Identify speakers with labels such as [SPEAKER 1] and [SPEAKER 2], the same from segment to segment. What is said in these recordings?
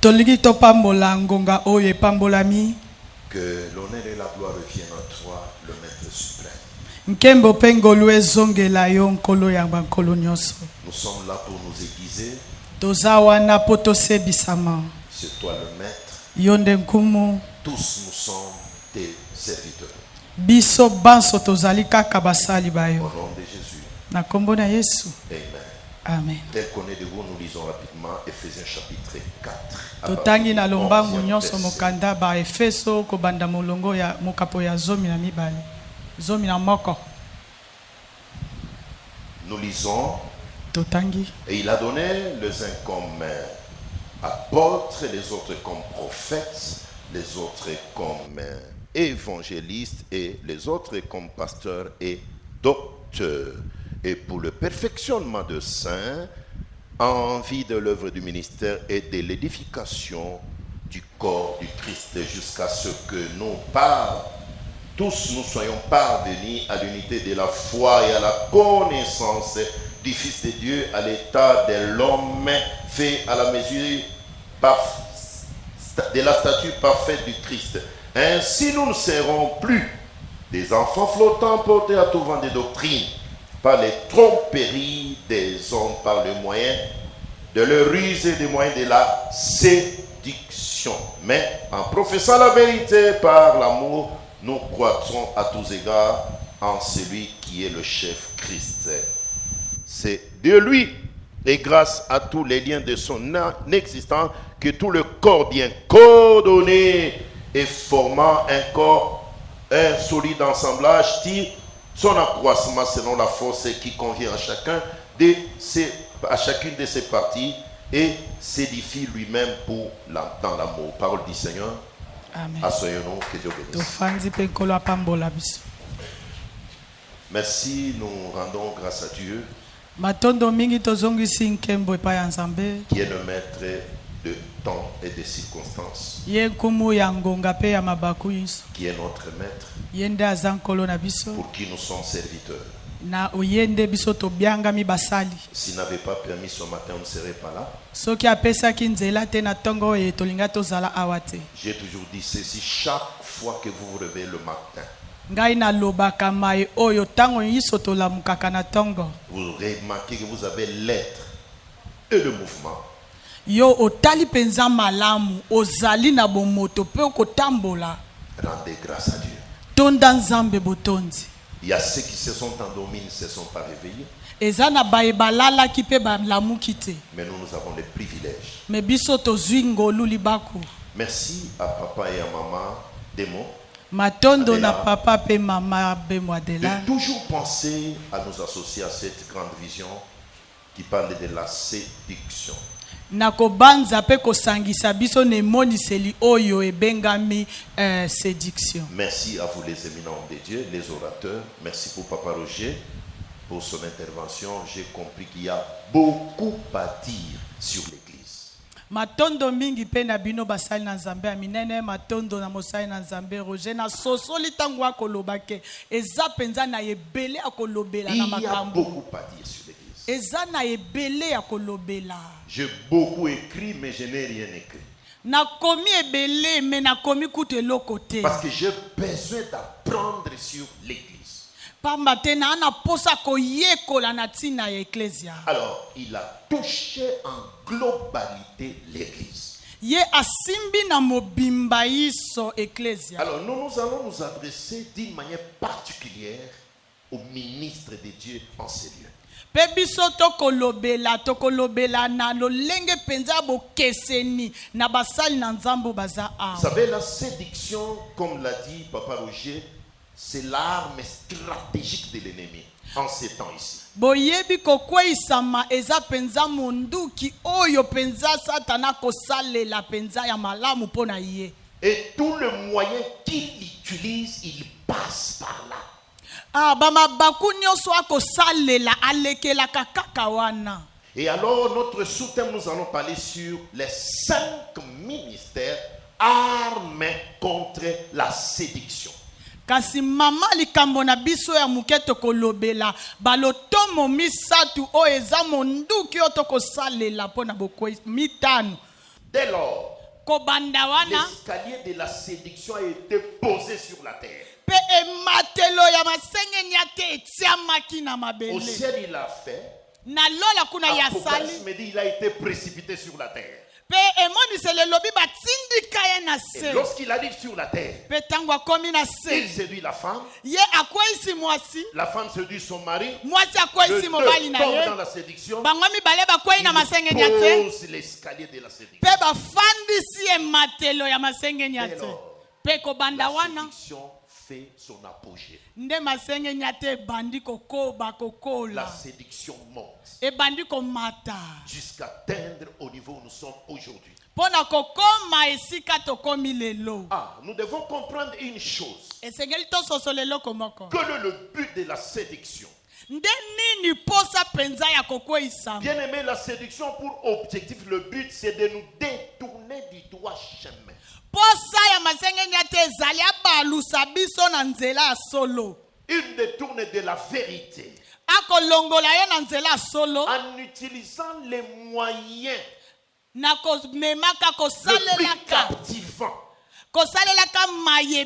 [SPEAKER 1] Tolingi to pambola ngonga oye pambolami.
[SPEAKER 2] Que l'honneur et la gloire reviennent à toi, le Maître suprême.
[SPEAKER 1] Nkembo pengolu ezongela yo nkolo ya bankolo nyonso.
[SPEAKER 2] Nous sommes là pour nous aiguiser.
[SPEAKER 1] Toza wana po tosebisama.
[SPEAKER 2] C'est toi le Maître.
[SPEAKER 1] Yo nde nkumu.
[SPEAKER 2] Tous nous sommes tes serviteurs.
[SPEAKER 1] Biso banso tozali kaka basali bayo.
[SPEAKER 2] Au nom de Jésus.
[SPEAKER 1] Na kombo na Yesu.
[SPEAKER 2] Amen.
[SPEAKER 1] Amen.
[SPEAKER 2] Tel qu'on est de vous, nous lisons rapidement Ephésiens chapitre 4.
[SPEAKER 1] Totangi na lombangu nyonso mokanda ba Efeso ko banda molongo ya mokapo ya zomi na mibale. Zomi na moko.
[SPEAKER 2] Nous lisons.
[SPEAKER 1] Totangi.
[SPEAKER 2] Et il a donné les uns comme apôtres, les autres comme prophètes, les autres comme évangélistes et les autres comme pasteurs et docteurs. Et pour le perfectionnement de saints, en vue de l'œuvre du ministère et de l'édification du corps du Christ, jusqu'à ce que tous nous soyons parvenus à l'unité de la foi et à la connaissance du Fils de Dieu, à l'état de l'homme fait à la mesure de la stature parfaite du Christ. Ainsi nous ne serons plus des enfants flottants portés à tout vent de doctrine, par les tromperies des hommes, par le moyen de leur ruse et des moyens de la séduction. Mais en professant la vérité par l'amour, nous croîtrons à tous égards en celui qui est le chef Christ. C'est de lui et grâce à tous les liens de son existence que tout le corps bien coordonné et formant un corps, un solide assemblage tire son accroissement selon la force qui convient à chacune de ses parties et s'édifie lui-même dans l'amour. Parole du Seigneur.
[SPEAKER 1] Amen.
[SPEAKER 2] Assoyons-nous, que Dieu bénisse. Merci, nous rendons grâce à Dieu qui est le maître de temps et de circonstances, qui est notre maître, pour qui nous sommes serviteurs. S'il n'avait pas permis ce matin, on ne serait pas là. J'ai toujours dit ceci, chaque fois que vous vous réveillez le matin, vous remarquez que vous avez l'être et le mouvement. Rendez grâce à Dieu. Il y a ceux qui se sont endormis, ne se sont pas réveillés. Mais nous, nous avons les privilèges. Merci à papa et à maman Demo de toujours penser à nous associer à cette grande vision qui parle de la séduction. Merci à vous les éminents de Dieu, les orateurs. Merci pour Papa Roger pour son intervention. J'ai compris qu'il y a beaucoup à dire sur l'église.
[SPEAKER 1] Matondo mingi pe na bino basali na Nzambe aminene matondo na mosali na Nzambe Roger na sosoli tango akolobake eza penza na yebele akolobela na makambo.
[SPEAKER 2] Il y a beaucoup à dire sur l'église.
[SPEAKER 1] Eza na yebele akolobela.
[SPEAKER 2] J'ai beaucoup écrit mais je n'ai rien écrit.
[SPEAKER 1] Na komi ebele mais na komi kutu eloko te.
[SPEAKER 2] Parce que j'ai besoin d'apprendre sur l'église.
[SPEAKER 1] Alors,
[SPEAKER 2] il a touché en globalité l'église. Alors, nous allons nous adresser d'une manière particulière au ministre de Dieu en ces lieux. Vous savez, la séduction, comme l'a dit Papa Roger, c'est l'arme stratégique de l'ennemi en ces temps ici. Et tout le moyen qu'il utilise, il passe par là. Et alors, notre sous-thème, nous allons parler sur les 5 ministères armés contre la séduction.
[SPEAKER 1] Kasi mama likambo na biso ya muketo kolobela balotomo misatu o eza monduki otoko salela pona boko mitano.
[SPEAKER 2] Dès lors
[SPEAKER 1] kobanda wana
[SPEAKER 2] l'escalier de la séduction a été posé sur la terre.
[SPEAKER 1] pe ematelo ya masengenya te etiamaki na
[SPEAKER 2] Au
[SPEAKER 1] mabele
[SPEAKER 2] ciel, il a fait.
[SPEAKER 1] na lola kuna ya
[SPEAKER 2] Apocalypse
[SPEAKER 1] sali
[SPEAKER 2] me dit il a été précipité sur la terre.
[SPEAKER 1] pe emoniselo elobi batindika ye na
[SPEAKER 2] Et
[SPEAKER 1] se
[SPEAKER 2] lorsqu'il arrive sur la terre,
[SPEAKER 1] pe ntango akomi na
[SPEAKER 2] il
[SPEAKER 1] se
[SPEAKER 2] séduit la femme.
[SPEAKER 1] ye akweyisi mwasi
[SPEAKER 2] La femme séduit son mari.
[SPEAKER 1] mwasi
[SPEAKER 2] Le
[SPEAKER 1] akweyisi
[SPEAKER 2] deux
[SPEAKER 1] mobali na
[SPEAKER 2] tombent
[SPEAKER 1] ye
[SPEAKER 2] dans la séduction.
[SPEAKER 1] bango mibale bakweyi na masengenya
[SPEAKER 2] Il
[SPEAKER 1] te
[SPEAKER 2] pose l'escalier de la séduction.
[SPEAKER 1] pe bafandisi ematelo ya masengenya
[SPEAKER 2] Dès
[SPEAKER 1] te
[SPEAKER 2] lors,
[SPEAKER 1] pe kobanda
[SPEAKER 2] la
[SPEAKER 1] wana
[SPEAKER 2] séduction fait son apogée.
[SPEAKER 1] nde masengenya te ebandi kokoba
[SPEAKER 2] La
[SPEAKER 1] kokola
[SPEAKER 2] séduction monte
[SPEAKER 1] ebandi komata
[SPEAKER 2] jusqu'à atteindre au niveau où nous sommes aujourd'hui.
[SPEAKER 1] mpo na kokoma esika tokomi lelo
[SPEAKER 2] Ah, nous devons comprendre une chose.
[SPEAKER 1] esengeli tososola eloko moko
[SPEAKER 2] Que le but de la séduction,
[SPEAKER 1] nde nini posa mpenza ya kokweyisama
[SPEAKER 2] bien aimé, la séduction pour objectif, le but c'est de nous détourner du droit chemin.
[SPEAKER 1] posa ya masengenya te ezali abalusa biso na nzela ya solo
[SPEAKER 2] Il détourne de la vérité
[SPEAKER 1] akolongola yo na nzela ya solo
[SPEAKER 2] en utilisant les moyens
[SPEAKER 1] na komemaka
[SPEAKER 2] le plus
[SPEAKER 1] kosalelaka
[SPEAKER 2] captivants
[SPEAKER 1] kosalelaka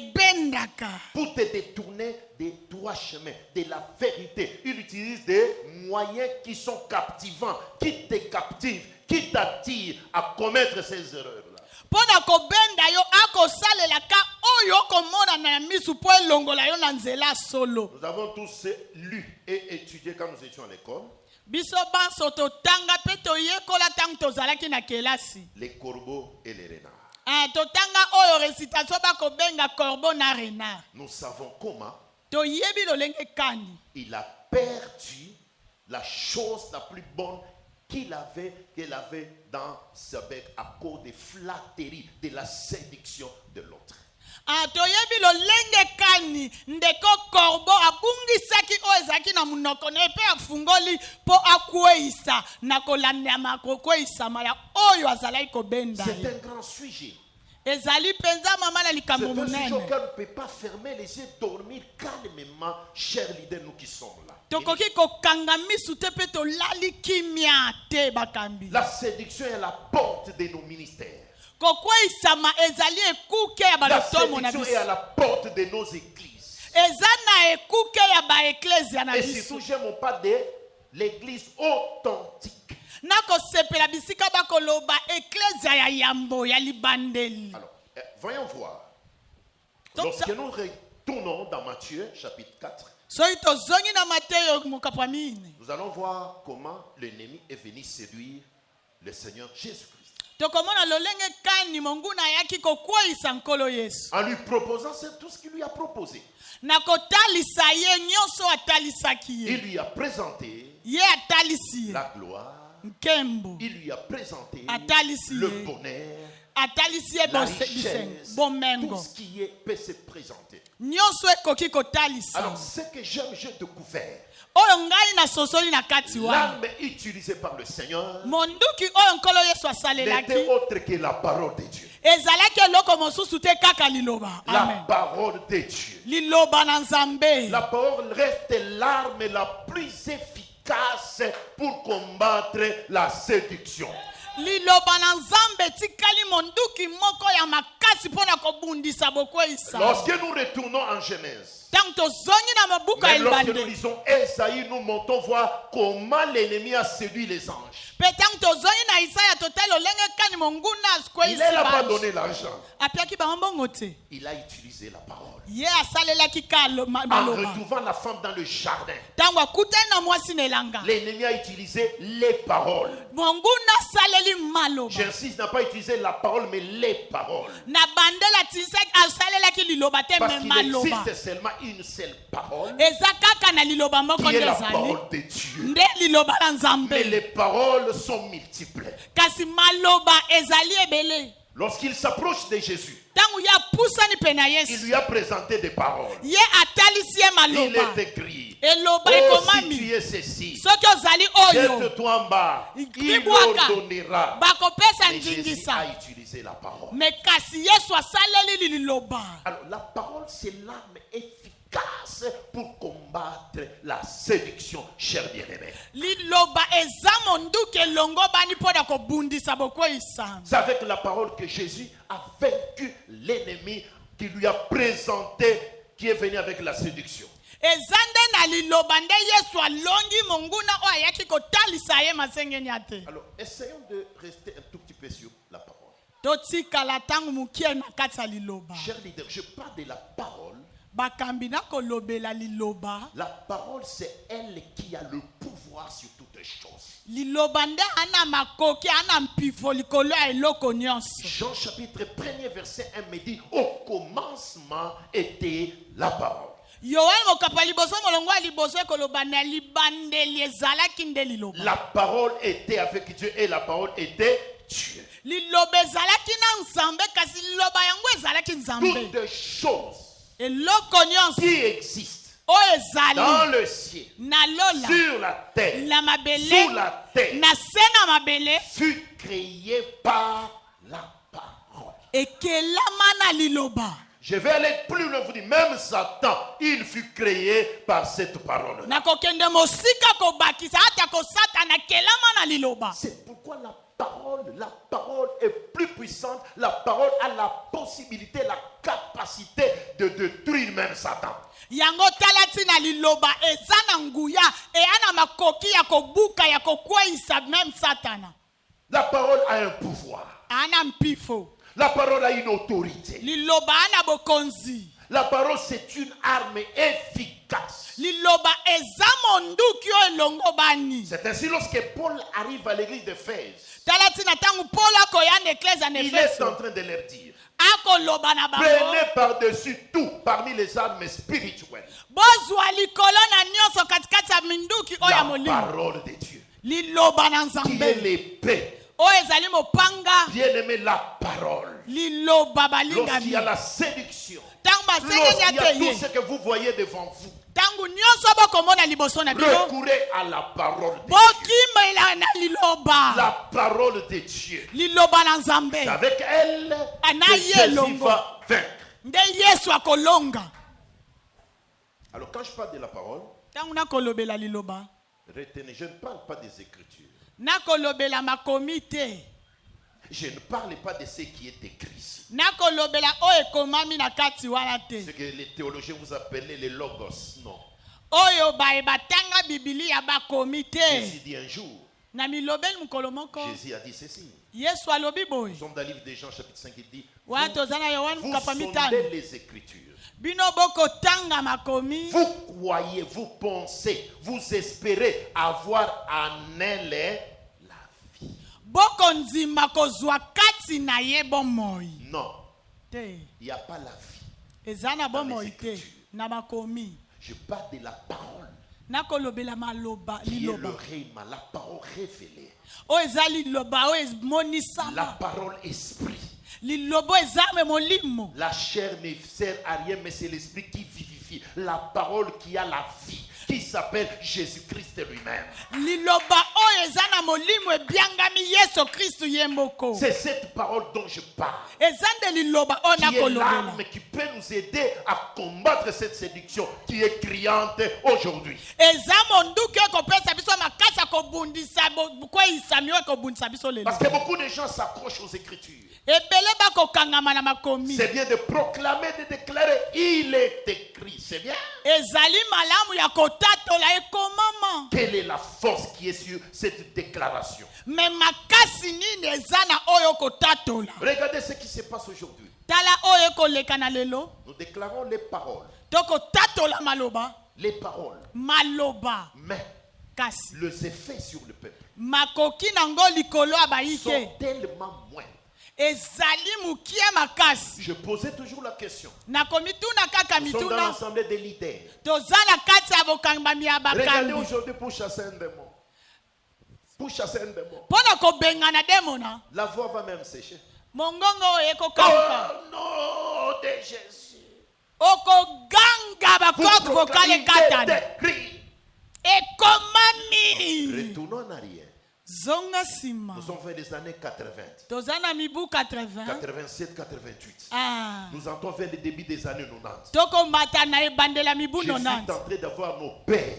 [SPEAKER 1] mayebendaka
[SPEAKER 2] pour te détourner des droits chemins, de la vérité. Il utilise des moyens qui sont captivants, qui te captivent, qui t'attirent à commettre ces erreurs-là.
[SPEAKER 1] mpo na kobenda yo akosalelaka oyo okomona na misu mpo elongola yo na nzela ya solo
[SPEAKER 2] Nous avons tous lu et étudié quand nous étions à l'école
[SPEAKER 1] biso banso totanga mpe toyekola ntango tozalaki na kelasi
[SPEAKER 2] les corbeaux et les renards.
[SPEAKER 1] totanga oyo recitation bakobenga corbeau na renard
[SPEAKER 2] Nous savons comment
[SPEAKER 1] toyebi lolenge kani
[SPEAKER 2] il a perdu la chose la plus bonne qu'elle avait dans sa bec à cause des flatteries, de la séduction de l'autre.
[SPEAKER 1] toyebi lolenge kani ndeko corbeau abungisaki oyo ezalaki na monoko na ye mpe afungoli mpo akweyisa na kolandama kokweyisama ya oyo azalaki kobenda
[SPEAKER 2] C'est
[SPEAKER 1] ye
[SPEAKER 2] un grand sujet.
[SPEAKER 1] ezali mpenza mama na
[SPEAKER 2] C'est
[SPEAKER 1] likambo
[SPEAKER 2] un sujet
[SPEAKER 1] monene
[SPEAKER 2] auquel on ne peut pas fermer les yeux, dormir calmement, chers leaders, nous qui sommes là.
[SPEAKER 1] tokoki kokanga misu te mpe tolali kimia te bakambi
[SPEAKER 2] La séduction est à la porte de nos ministères.
[SPEAKER 1] kokweyisama ezali ekuke ya
[SPEAKER 2] La
[SPEAKER 1] balotomo na
[SPEAKER 2] séduction est à
[SPEAKER 1] biso
[SPEAKER 2] la porte de nos églises.
[SPEAKER 1] eza na ekuke ya baeklezia na
[SPEAKER 2] Et
[SPEAKER 1] biso
[SPEAKER 2] surtout, je ne pas de l'église authentique.
[SPEAKER 1] nakosepela bisika bakoloba eklezia ya yambo ya libandeli
[SPEAKER 2] Alors, voyons voir.
[SPEAKER 1] Donc,
[SPEAKER 2] Lorsque nous retournons dans Matthieu, chapitre 4,
[SPEAKER 1] soki tozongi na mateyo mokapo ya mine
[SPEAKER 2] nous allons voir comment l'ennemi est venu séduire le Seigneur Jésus-Christ.
[SPEAKER 1] tokomona lolenge kani monguna ayaki kokweyisa nkolo yesu
[SPEAKER 2] En lui proposant, c'est tout ce qu'il lui a proposé.
[SPEAKER 1] na kotalisa ye nyonso atalisaki
[SPEAKER 2] Il
[SPEAKER 1] ye
[SPEAKER 2] lui a présenté
[SPEAKER 1] ye atalisi ye
[SPEAKER 2] la gloire.
[SPEAKER 1] nkembo
[SPEAKER 2] Il lui a présenté
[SPEAKER 1] Atalisi
[SPEAKER 2] le
[SPEAKER 1] ye.
[SPEAKER 2] bonheur,
[SPEAKER 1] atalisi ye
[SPEAKER 2] la
[SPEAKER 1] bisengo
[SPEAKER 2] richesse, tout
[SPEAKER 1] bomengo
[SPEAKER 2] ce qui peut se présenter.
[SPEAKER 1] nyonso ekoki kotalisa
[SPEAKER 2] Alors, ce que j'ai découvert,
[SPEAKER 1] oyo ngai nasosoli na kati wana
[SPEAKER 2] l'arme utilisée par le Seigneur
[SPEAKER 1] monduki oyo nkolo yesu asalelaki
[SPEAKER 2] n'était autre que la parole de Dieu.
[SPEAKER 1] ezalaki eloko mosusu te kaka liloba
[SPEAKER 2] La
[SPEAKER 1] amen
[SPEAKER 2] parole de Dieu.
[SPEAKER 1] liloba na nzambe
[SPEAKER 2] La parole reste l'arme la plus efficace pour combattre la séduction.
[SPEAKER 1] liloba na nzambe etikali monduki moko ya makasi mpo na kobundisa bokweyisa
[SPEAKER 2] Lorsque nous retournons en Genèse,
[SPEAKER 1] ntango tozongi na mabuku ya
[SPEAKER 2] même lorsque nous
[SPEAKER 1] libande
[SPEAKER 2] lisons Esaïe, nous montons voir comment l'ennemi a séduit les anges.
[SPEAKER 1] mpe ntango tozongi na isaya totali olenge kani monguna
[SPEAKER 2] Il ne leur a pas
[SPEAKER 1] akweyisi
[SPEAKER 2] donné l'argent.
[SPEAKER 1] apiaki bango mbongo te
[SPEAKER 2] Il a utilisé la parole.
[SPEAKER 1] ye asalelaki ka
[SPEAKER 2] En
[SPEAKER 1] maloba
[SPEAKER 2] retrouvant la femme dans le jardin,
[SPEAKER 1] ntango akutani na mwasi na elanga
[SPEAKER 2] l'ennemi a utilisé les paroles.
[SPEAKER 1] monguna asaleli maloba
[SPEAKER 2] J'insiste, n'a pas utilisé la parole, mais les paroles.
[SPEAKER 1] na bandela tinsaki asalelaki liloba te
[SPEAKER 2] Parce
[SPEAKER 1] me
[SPEAKER 2] qu'il
[SPEAKER 1] maloba
[SPEAKER 2] existe seulement une seule parole,
[SPEAKER 1] eza kaka na liloba moko
[SPEAKER 2] qui
[SPEAKER 1] nde
[SPEAKER 2] est la
[SPEAKER 1] ezali
[SPEAKER 2] parole de Dieu.
[SPEAKER 1] nde liloba na
[SPEAKER 2] Mais
[SPEAKER 1] nzambe
[SPEAKER 2] les paroles sont multiples.
[SPEAKER 1] kasi maloba ezali ebele
[SPEAKER 2] Lorsqu'il s'approche de Jésus,
[SPEAKER 1] ntango ye apusani mpe na
[SPEAKER 2] il
[SPEAKER 1] yesu
[SPEAKER 2] lui a présenté des paroles.
[SPEAKER 1] ye atalisi ye
[SPEAKER 2] Il
[SPEAKER 1] maloba
[SPEAKER 2] est écrit,
[SPEAKER 1] eloba
[SPEAKER 2] oh, si tu
[SPEAKER 1] ekomami
[SPEAKER 2] es ceci,
[SPEAKER 1] soki ozali oyo
[SPEAKER 2] jette-toi en bas, il
[SPEAKER 1] libwaka
[SPEAKER 2] ordonnera.
[SPEAKER 1] bakopesa
[SPEAKER 2] Mais Jésus
[SPEAKER 1] ndingisa
[SPEAKER 2] a utilisé la parole.
[SPEAKER 1] me kasi yesu asaleli liloba
[SPEAKER 2] Alors, la parole, c'est l'arme efficace efficace pour combattre la séduction, chers bien-aimés.
[SPEAKER 1] liloba eza monduki elongo bani mpona kobundisa bokweyisa.
[SPEAKER 2] C'est avec la parole que Jésus a vaincu l'ennemi qui lui a présenté, qui est venu avec la séduction.
[SPEAKER 1] eza nde na liloba nde yesu alongi monguna oyo ayaki kotalisa ye masengeni ate.
[SPEAKER 2] Alors, essayons de rester un tout petit peu sur la parole.
[SPEAKER 1] totikala ntango mokie na kati ya liloba.
[SPEAKER 2] Chers leaders, je parle de la parole.
[SPEAKER 1] bakambi na kolobela liloba.
[SPEAKER 2] La parole, c'est elle qui a le pouvoir sur toutes choses.
[SPEAKER 1] liloba nde ana makoki ana mpifo likolo ya eloko nyonso.
[SPEAKER 2] Jean chapitre 1er verset 1 me dit, au commencement était la parole.
[SPEAKER 1] yohane mokapa liboso molongo ya liboso ekoloba na libandeli ezalaki nde liloba.
[SPEAKER 2] La parole était avec Dieu et la parole était Dieu.
[SPEAKER 1] liloba ezalaki na nzambe kasi liloba yango ezalaki nzambe.
[SPEAKER 2] Toutes choses
[SPEAKER 1] eloko nyonso
[SPEAKER 2] qui existent
[SPEAKER 1] oyo
[SPEAKER 2] dans
[SPEAKER 1] ezali
[SPEAKER 2] le ciel,
[SPEAKER 1] na lola
[SPEAKER 2] sur la terre,
[SPEAKER 1] na
[SPEAKER 2] sous
[SPEAKER 1] mabele
[SPEAKER 2] la terre,
[SPEAKER 1] na se na mabele
[SPEAKER 2] fut créé par la parole.
[SPEAKER 1] ekelama na liloba.
[SPEAKER 2] Je vais aller plus loin, vous dire, même Satan, il fut créé par cette parole.
[SPEAKER 1] nakokende mosika kobakisa ata kosatana kelama na liloba.
[SPEAKER 2] C'est pourquoi la parole est plus puissante. La parole a la possibilité, la capacité de détruire même Satan.
[SPEAKER 1] yango tala ntina liloba eza na nguya eya na makoki ya kobuka ya kokweyisa meme satana.
[SPEAKER 2] La parole a un pouvoir.
[SPEAKER 1] ana mpifo.
[SPEAKER 2] La parole a une autorité.
[SPEAKER 1] liloba ana bokonzi.
[SPEAKER 2] La parole, c'est une arme efficace.
[SPEAKER 1] liloba eza monduki oyo elongo bani.
[SPEAKER 2] C'est ainsi lorsque Paul arrive à l'église d'Éphèse,
[SPEAKER 1] tala ntina ntango polo akoya na eklese ya
[SPEAKER 2] il est en
[SPEAKER 1] efeso
[SPEAKER 2] train de leur dire,
[SPEAKER 1] akoloba na bango
[SPEAKER 2] prenez par-dessus tout parmi les armes spirituelles
[SPEAKER 1] bozwa likolo na nyonso katikati ya minduki oyo ya
[SPEAKER 2] la
[SPEAKER 1] molimo.
[SPEAKER 2] parole de Dieu,
[SPEAKER 1] liloba na
[SPEAKER 2] qui est
[SPEAKER 1] nzambe
[SPEAKER 2] l'épée.
[SPEAKER 1] oyo ezali mopanga.
[SPEAKER 2] Bien-aimé, la parole.
[SPEAKER 1] liloba
[SPEAKER 2] Lorsqu'il
[SPEAKER 1] balingami
[SPEAKER 2] y a la séduction,
[SPEAKER 1] ntango basengeli
[SPEAKER 2] lorsqu'il y a
[SPEAKER 1] ate
[SPEAKER 2] tout
[SPEAKER 1] ye
[SPEAKER 2] ce que vous voyez devant vous,
[SPEAKER 1] ntango nyonso bokomona liboso na bino
[SPEAKER 2] recourez à la parole de Dieu.
[SPEAKER 1] bokimela na liloba.
[SPEAKER 2] La parole de Dieu.
[SPEAKER 1] liloba na nzambe
[SPEAKER 2] C'est avec elle
[SPEAKER 1] Ana
[SPEAKER 2] que
[SPEAKER 1] ye
[SPEAKER 2] Jésus
[SPEAKER 1] longo.
[SPEAKER 2] va vaincre.
[SPEAKER 1] nde yesu akolonga.
[SPEAKER 2] Alors quand je parle de la parole,
[SPEAKER 1] ntango nakolobela liloba
[SPEAKER 2] retenez, je ne parle pas des Écritures.
[SPEAKER 1] nakolobela makomi te.
[SPEAKER 2] Je ne parle pas de ce qui est écrit ici.
[SPEAKER 1] nakolobela oyo ekomami na kati wana te.
[SPEAKER 2] Ce que les théologiens vous appellent les logos. Non.
[SPEAKER 1] oyo baye batanga bibilia bakomi
[SPEAKER 2] Jésus
[SPEAKER 1] te.
[SPEAKER 2] dit un jour,
[SPEAKER 1] na milobeli mokolo moko
[SPEAKER 2] Jésus a dit ceci.
[SPEAKER 1] yesu alobi boye.
[SPEAKER 2] Nous sommes dans le livre de Jean chapitre 5, il dit,
[SPEAKER 1] wana toza na yohane
[SPEAKER 2] vous
[SPEAKER 1] mokapa
[SPEAKER 2] sondez
[SPEAKER 1] mitano.
[SPEAKER 2] les Écritures.
[SPEAKER 1] bino bokotanga makomi.
[SPEAKER 2] Vous croyez, vous pensez, vous espérez avoir en elle la vie.
[SPEAKER 1] bokondima kozwa kati na ye bomoi
[SPEAKER 2] Non,
[SPEAKER 1] te.
[SPEAKER 2] il n'y a pas la vie.
[SPEAKER 1] eza na
[SPEAKER 2] Dans
[SPEAKER 1] bomoi
[SPEAKER 2] les
[SPEAKER 1] te
[SPEAKER 2] Écritures.
[SPEAKER 1] na makomi.
[SPEAKER 2] Je parle de la parole
[SPEAKER 1] nakolobela maloba
[SPEAKER 2] qui est le
[SPEAKER 1] liloba
[SPEAKER 2] rhéma, la parole révélée,
[SPEAKER 1] oyo eza liloba oyo
[SPEAKER 2] la
[SPEAKER 1] emonisama.
[SPEAKER 2] parole esprit.
[SPEAKER 1] liloba oyo ezame molimo.
[SPEAKER 2] La chair ne sert à rien, mais c'est l'esprit qui vivifie. La parole qui a la vie, qui s'appelle Jésus-Christ lui-même.
[SPEAKER 1] liloba oyo eza na molimo ebiangami yesu kristu ye moko.
[SPEAKER 2] C'est cette parole dont je parle,
[SPEAKER 1] eza nde liloba oyo
[SPEAKER 2] qui est
[SPEAKER 1] nakolobela
[SPEAKER 2] l'arme qui peut nous aider à combattre cette séduction qui est criante aujourd'hui.
[SPEAKER 1] eza monduki oyo ekopesa biso makasi ya kobundisa kweyisami oyo ekobundisa biso lelo.
[SPEAKER 2] Parce que beaucoup de gens s'accrochent aux Écritures.
[SPEAKER 1] ebele bakokangama na makomi.
[SPEAKER 2] C'est bien de proclamer, de déclarer, il est écrit. C'est bien.
[SPEAKER 1] ezali malamu ya kotatola ekomama.
[SPEAKER 2] Quelle est la force qui est sur cette déclaration?
[SPEAKER 1] me makasi nini eza na oyo kotatola.
[SPEAKER 2] Regardez ce qui se passe aujourd'hui.
[SPEAKER 1] tala oyo ekoleka na lelo
[SPEAKER 2] Nous déclarons les paroles.
[SPEAKER 1] tokotatola maloba
[SPEAKER 2] Les paroles.
[SPEAKER 1] maloba
[SPEAKER 2] Mais
[SPEAKER 1] kasi
[SPEAKER 2] les effets sur le peuple
[SPEAKER 1] makoki nango likolo ya
[SPEAKER 2] sont
[SPEAKER 1] bayike
[SPEAKER 2] tellement moindres.
[SPEAKER 1] ezali mokie makasi.
[SPEAKER 2] Je posais toujours la question.
[SPEAKER 1] nakomi tuna kaka
[SPEAKER 2] Nous sommes dans
[SPEAKER 1] mituna
[SPEAKER 2] l'assemblée des leaders.
[SPEAKER 1] toza na kati ya bokambami ya
[SPEAKER 2] Regardez
[SPEAKER 1] bakambi
[SPEAKER 2] aujourd'hui pour chasser un démon. Pour chasser un démon.
[SPEAKER 1] mpo na kobengana demona
[SPEAKER 2] La voix va même sécher.
[SPEAKER 1] mongongo oyo ekokauka.
[SPEAKER 2] Oh non, de Jésus.
[SPEAKER 1] okoganga
[SPEAKER 2] Vous
[SPEAKER 1] bakoki
[SPEAKER 2] proclamez,
[SPEAKER 1] kokala
[SPEAKER 2] il
[SPEAKER 1] ekatana
[SPEAKER 2] est écrit.
[SPEAKER 1] ekomami.
[SPEAKER 2] Retournons en arrière.
[SPEAKER 1] zonga sima.
[SPEAKER 2] Nous sommes vers les années 80,
[SPEAKER 1] Tozana mibu 80.
[SPEAKER 2] 87, 88.
[SPEAKER 1] Ah.
[SPEAKER 2] Nous entrons vers le début des années 90.
[SPEAKER 1] Toko mbata na ebandela mibu
[SPEAKER 2] Je suis en
[SPEAKER 1] 90.
[SPEAKER 2] train d'avoir nos pères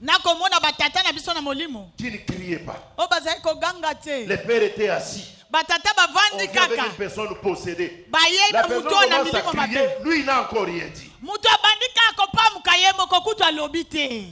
[SPEAKER 1] Nako mona batata na biso na molimo.
[SPEAKER 2] qui ne criaient pas.
[SPEAKER 1] O bazali koganga te.
[SPEAKER 2] Les pères étaient assis.
[SPEAKER 1] Batata
[SPEAKER 2] On
[SPEAKER 1] bavandi
[SPEAKER 2] vient avec
[SPEAKER 1] kaka.
[SPEAKER 2] une personne possédée.
[SPEAKER 1] Bayei
[SPEAKER 2] La
[SPEAKER 1] na
[SPEAKER 2] personne
[SPEAKER 1] mutu na
[SPEAKER 2] commence à
[SPEAKER 1] milimo
[SPEAKER 2] crier.
[SPEAKER 1] mabe.
[SPEAKER 2] Lui, il n'a encore rien dit.
[SPEAKER 1] Mutu abandi kaka kopamuka ye moko kutu alobi te.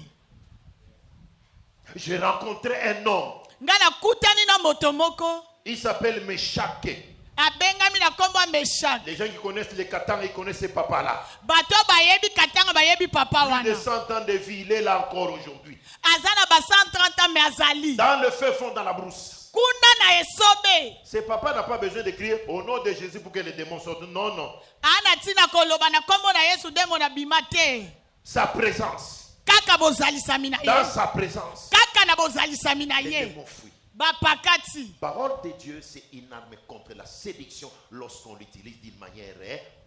[SPEAKER 2] J'ai rencontré un homme.
[SPEAKER 1] Nga nakutani na moto moko.
[SPEAKER 2] Il s'appelle Meshake.
[SPEAKER 1] Abengami na kombo Meshak.
[SPEAKER 2] Les gens qui connaissent les Katanga, ils connaissent ces papas-là.
[SPEAKER 1] Bato bayebi katanga bayebi papa
[SPEAKER 2] Plus de
[SPEAKER 1] wana.
[SPEAKER 2] 100 ans de vie, il est là encore aujourd'hui.
[SPEAKER 1] Azana ba 130 ans me azali.
[SPEAKER 2] Dans le feu fond, dans la brousse.
[SPEAKER 1] Kunda na esobe.
[SPEAKER 2] Ce papa n'a pas besoin de crier au nom de Jésus pour que les démons sortent. Non, non.
[SPEAKER 1] Ana tina koloba na kombo na Yesu demo na bimate.
[SPEAKER 2] Sa présence.
[SPEAKER 1] Kaka bozalisami na
[SPEAKER 2] Dans
[SPEAKER 1] ye.
[SPEAKER 2] sa présence.
[SPEAKER 1] Kaka na bozalisami na
[SPEAKER 2] Les
[SPEAKER 1] ye.
[SPEAKER 2] démons fuient.
[SPEAKER 1] Ba pakati.
[SPEAKER 2] Parole de Dieu, c'est une arme contre la séduction lorsqu'on l'utilise d'une manière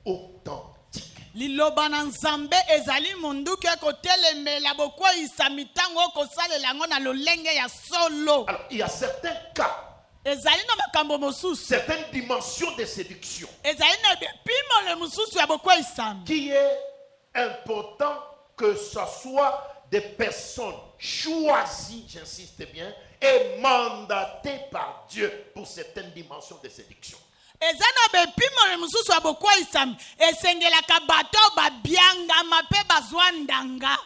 [SPEAKER 2] authentique.
[SPEAKER 1] Liloba na Nzambe ezali munduki kotelemela bokweyisa mitango kosalela yango na lolenge ya solo.
[SPEAKER 2] Alors, il y a certains cas,
[SPEAKER 1] Ezali na makambo mosusu.
[SPEAKER 2] certaines dimensions de séduction
[SPEAKER 1] Ezali na bipimo le mosusu ya bokweyisami.
[SPEAKER 2] qui est important que ce soit des personnes choisies, j'insiste bien, et mandatées par Dieu pour certaines dimensions de séduction.
[SPEAKER 1] Eza na bipimo le mosusu ya bokweyisami. Esengelaka bato babiangama pe bazwa ndanga.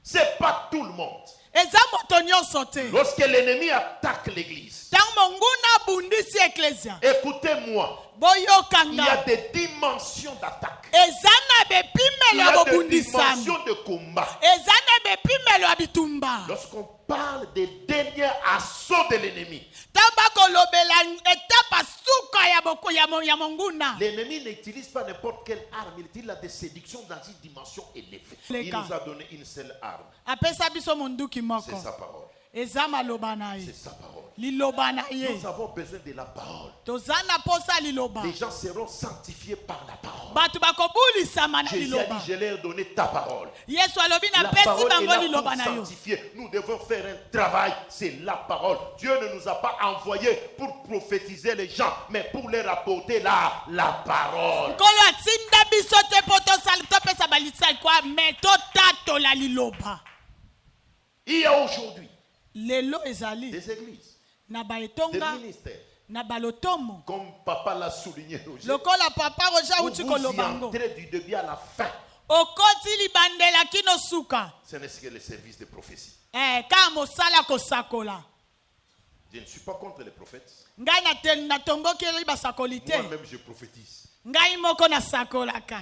[SPEAKER 2] C'est pas tout le monde.
[SPEAKER 1] Eza moto nyonso te.
[SPEAKER 2] Lorsque l'ennemi attaque l'église,
[SPEAKER 1] Tango monguna bundisi eklesia.
[SPEAKER 2] écoutez-moi, il y
[SPEAKER 1] Boyokanga.
[SPEAKER 2] a des dimensions d'attaque.
[SPEAKER 1] Eza na
[SPEAKER 2] Il y
[SPEAKER 1] bipimelo ya
[SPEAKER 2] a des
[SPEAKER 1] bobundisami.
[SPEAKER 2] dimensions de combat.
[SPEAKER 1] Eza na bipimelo ya bitumba.
[SPEAKER 2] Lorsqu'on parle des derniers assauts de l'ennemi,
[SPEAKER 1] Tamba kolobela etapa suka ya boko ya monguna.
[SPEAKER 2] l'ennemi n'utilise pas n'importe quelle arme, il utilise la séduction dans une dimension élevée. Il nous a donné une seule arme,
[SPEAKER 1] Apesa biso munduki
[SPEAKER 2] c'est
[SPEAKER 1] moko.
[SPEAKER 2] sa parole.
[SPEAKER 1] Eza maloba na ye.
[SPEAKER 2] C'est sa parole.
[SPEAKER 1] Liloba na ye.
[SPEAKER 2] Nous avons besoin de la parole.
[SPEAKER 1] Tozana posa liloba.
[SPEAKER 2] Les gens seront sanctifiés par la parole.
[SPEAKER 1] Batu bakobulisama na
[SPEAKER 2] Jésus a
[SPEAKER 1] liloba.
[SPEAKER 2] dit, je leur ai donné ta parole.
[SPEAKER 1] Yesu alobi na
[SPEAKER 2] La
[SPEAKER 1] pesi
[SPEAKER 2] parole est
[SPEAKER 1] bango
[SPEAKER 2] là
[SPEAKER 1] liloba
[SPEAKER 2] pour
[SPEAKER 1] na yo.
[SPEAKER 2] sanctifier. Nous devons faire un travail. C'est la parole. Dieu ne nous a pas envoyés pour prophétiser les gens, mais pour leur apporter la parole.
[SPEAKER 1] Kolo atinda biso te poto sal topesa balisa kwa meto tato la liloba.
[SPEAKER 2] Il y a aujourd'hui
[SPEAKER 1] Lelo ezali
[SPEAKER 2] des églises,
[SPEAKER 1] na
[SPEAKER 2] des
[SPEAKER 1] baetonga
[SPEAKER 2] ministères,
[SPEAKER 1] na balotomo.
[SPEAKER 2] comme papa l'a souligné aujourd'hui.
[SPEAKER 1] Lokola papa roja
[SPEAKER 2] Vous
[SPEAKER 1] uti
[SPEAKER 2] y
[SPEAKER 1] kolobango.
[SPEAKER 2] entrez du début à la fin.
[SPEAKER 1] Okoti libandela kino suka.
[SPEAKER 2] Ce n'est que le service de prophétie.
[SPEAKER 1] Ka mosala kosakola.
[SPEAKER 2] Je ne suis pas contre les prophètes.
[SPEAKER 1] Ngai na tomboki basakoli te.
[SPEAKER 2] Moi-même, je prophétise.
[SPEAKER 1] Ngai moko na sakolaka.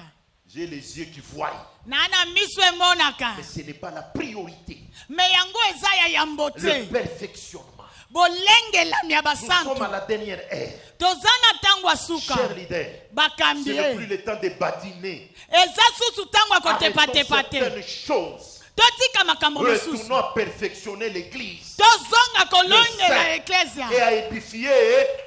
[SPEAKER 2] J'ai les yeux qui voient.
[SPEAKER 1] Nana miso emonaka.
[SPEAKER 2] Mais ce n'est pas la priorité.
[SPEAKER 1] Me yango eza ya yambo
[SPEAKER 2] Le
[SPEAKER 1] te.
[SPEAKER 2] perfectionnement.
[SPEAKER 1] Bolengelami ya
[SPEAKER 2] Nous sommes
[SPEAKER 1] basantu.
[SPEAKER 2] à la dernière ère.
[SPEAKER 1] Tozana tango asuka.
[SPEAKER 2] Chers leaders, ce
[SPEAKER 1] Bakambi.
[SPEAKER 2] n'est plus le temps de badiner.
[SPEAKER 1] Eza susu tango
[SPEAKER 2] Arrêtons
[SPEAKER 1] akotepatepa te.
[SPEAKER 2] certaines choses.
[SPEAKER 1] Totika makambo mosusu.
[SPEAKER 2] Retournons à perfectionner l'église.
[SPEAKER 1] Tozonga
[SPEAKER 2] Le
[SPEAKER 1] kolongela
[SPEAKER 2] saint,
[SPEAKER 1] eklesia.
[SPEAKER 2] et à édifier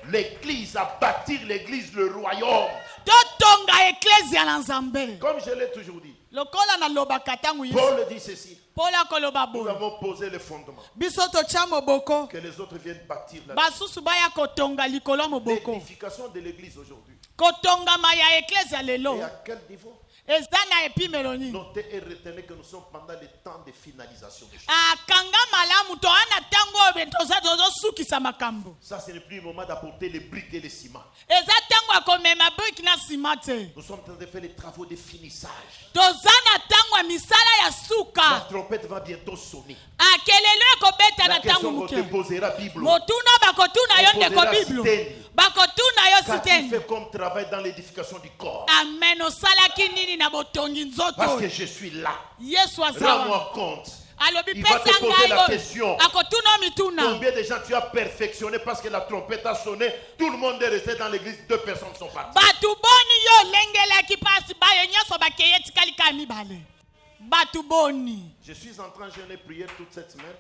[SPEAKER 2] l'église, à bâtir l'église, le royaume.
[SPEAKER 1] Totonga eklesia na Nzambe.
[SPEAKER 2] Comme je l'ai toujours dit,
[SPEAKER 1] Lokola na lobaka tango Yesu.
[SPEAKER 2] Paul dit ceci.
[SPEAKER 1] Pola koloba
[SPEAKER 2] Nous
[SPEAKER 1] boye.
[SPEAKER 2] avons posé le fondement.
[SPEAKER 1] Biso totia moboko.
[SPEAKER 2] Que les autres viennent bâtir la
[SPEAKER 1] Basusu baya kotonga likolo moboko.
[SPEAKER 2] l'édification de l'église aujourd'hui.
[SPEAKER 1] Kotonga maya eklesia lelo.
[SPEAKER 2] Et à quel niveau?
[SPEAKER 1] Eza na epimelo nini?
[SPEAKER 2] Notez et retenez que nous sommes pendant le temps de finalisation des choses.
[SPEAKER 1] Akanga malamu to ana tango betoza tozo sukisa makambo.
[SPEAKER 2] Ça, ce n'est plus le moment d'apporter les briques et les ciments.
[SPEAKER 1] Eza tango akomema brick na simate.
[SPEAKER 2] Nous sommes en train de faire les travaux de finissage.
[SPEAKER 1] Tozana tango ya misala ya
[SPEAKER 2] La
[SPEAKER 1] suka.
[SPEAKER 2] trompette va bientôt sonner.
[SPEAKER 1] Akelelo ekobeta
[SPEAKER 2] La
[SPEAKER 1] na tango
[SPEAKER 2] question qu'on te
[SPEAKER 1] muke.
[SPEAKER 2] posera, Bible.
[SPEAKER 1] Motuna bakotuna yo
[SPEAKER 2] On
[SPEAKER 1] ndeko
[SPEAKER 2] posera
[SPEAKER 1] biblo.
[SPEAKER 2] siteni.
[SPEAKER 1] Bakotuna yo
[SPEAKER 2] Qu'as-tu
[SPEAKER 1] siteni.
[SPEAKER 2] fait comme travail dans l'édification du corps?
[SPEAKER 1] Amen osalaki nini na botongi
[SPEAKER 2] Parce
[SPEAKER 1] nzoto.
[SPEAKER 2] que je suis là.
[SPEAKER 1] Yesu azawa.
[SPEAKER 2] Rends-moi compte.
[SPEAKER 1] Alobi
[SPEAKER 2] Il va te
[SPEAKER 1] pesa
[SPEAKER 2] poser
[SPEAKER 1] ngai
[SPEAKER 2] la
[SPEAKER 1] oyo.
[SPEAKER 2] question.
[SPEAKER 1] Akotuna mituna.
[SPEAKER 2] Combien de gens tu as perfectionné parce que la trompette a sonné? Tout le monde est resté dans l'église. 2 personnes sont parties.
[SPEAKER 1] Batu boni yo lengelaki pasi bayo nyonso bakeye tikali ka mibale. Batu boni.
[SPEAKER 2] Je suis en train de jeûner prière toute cette semaine.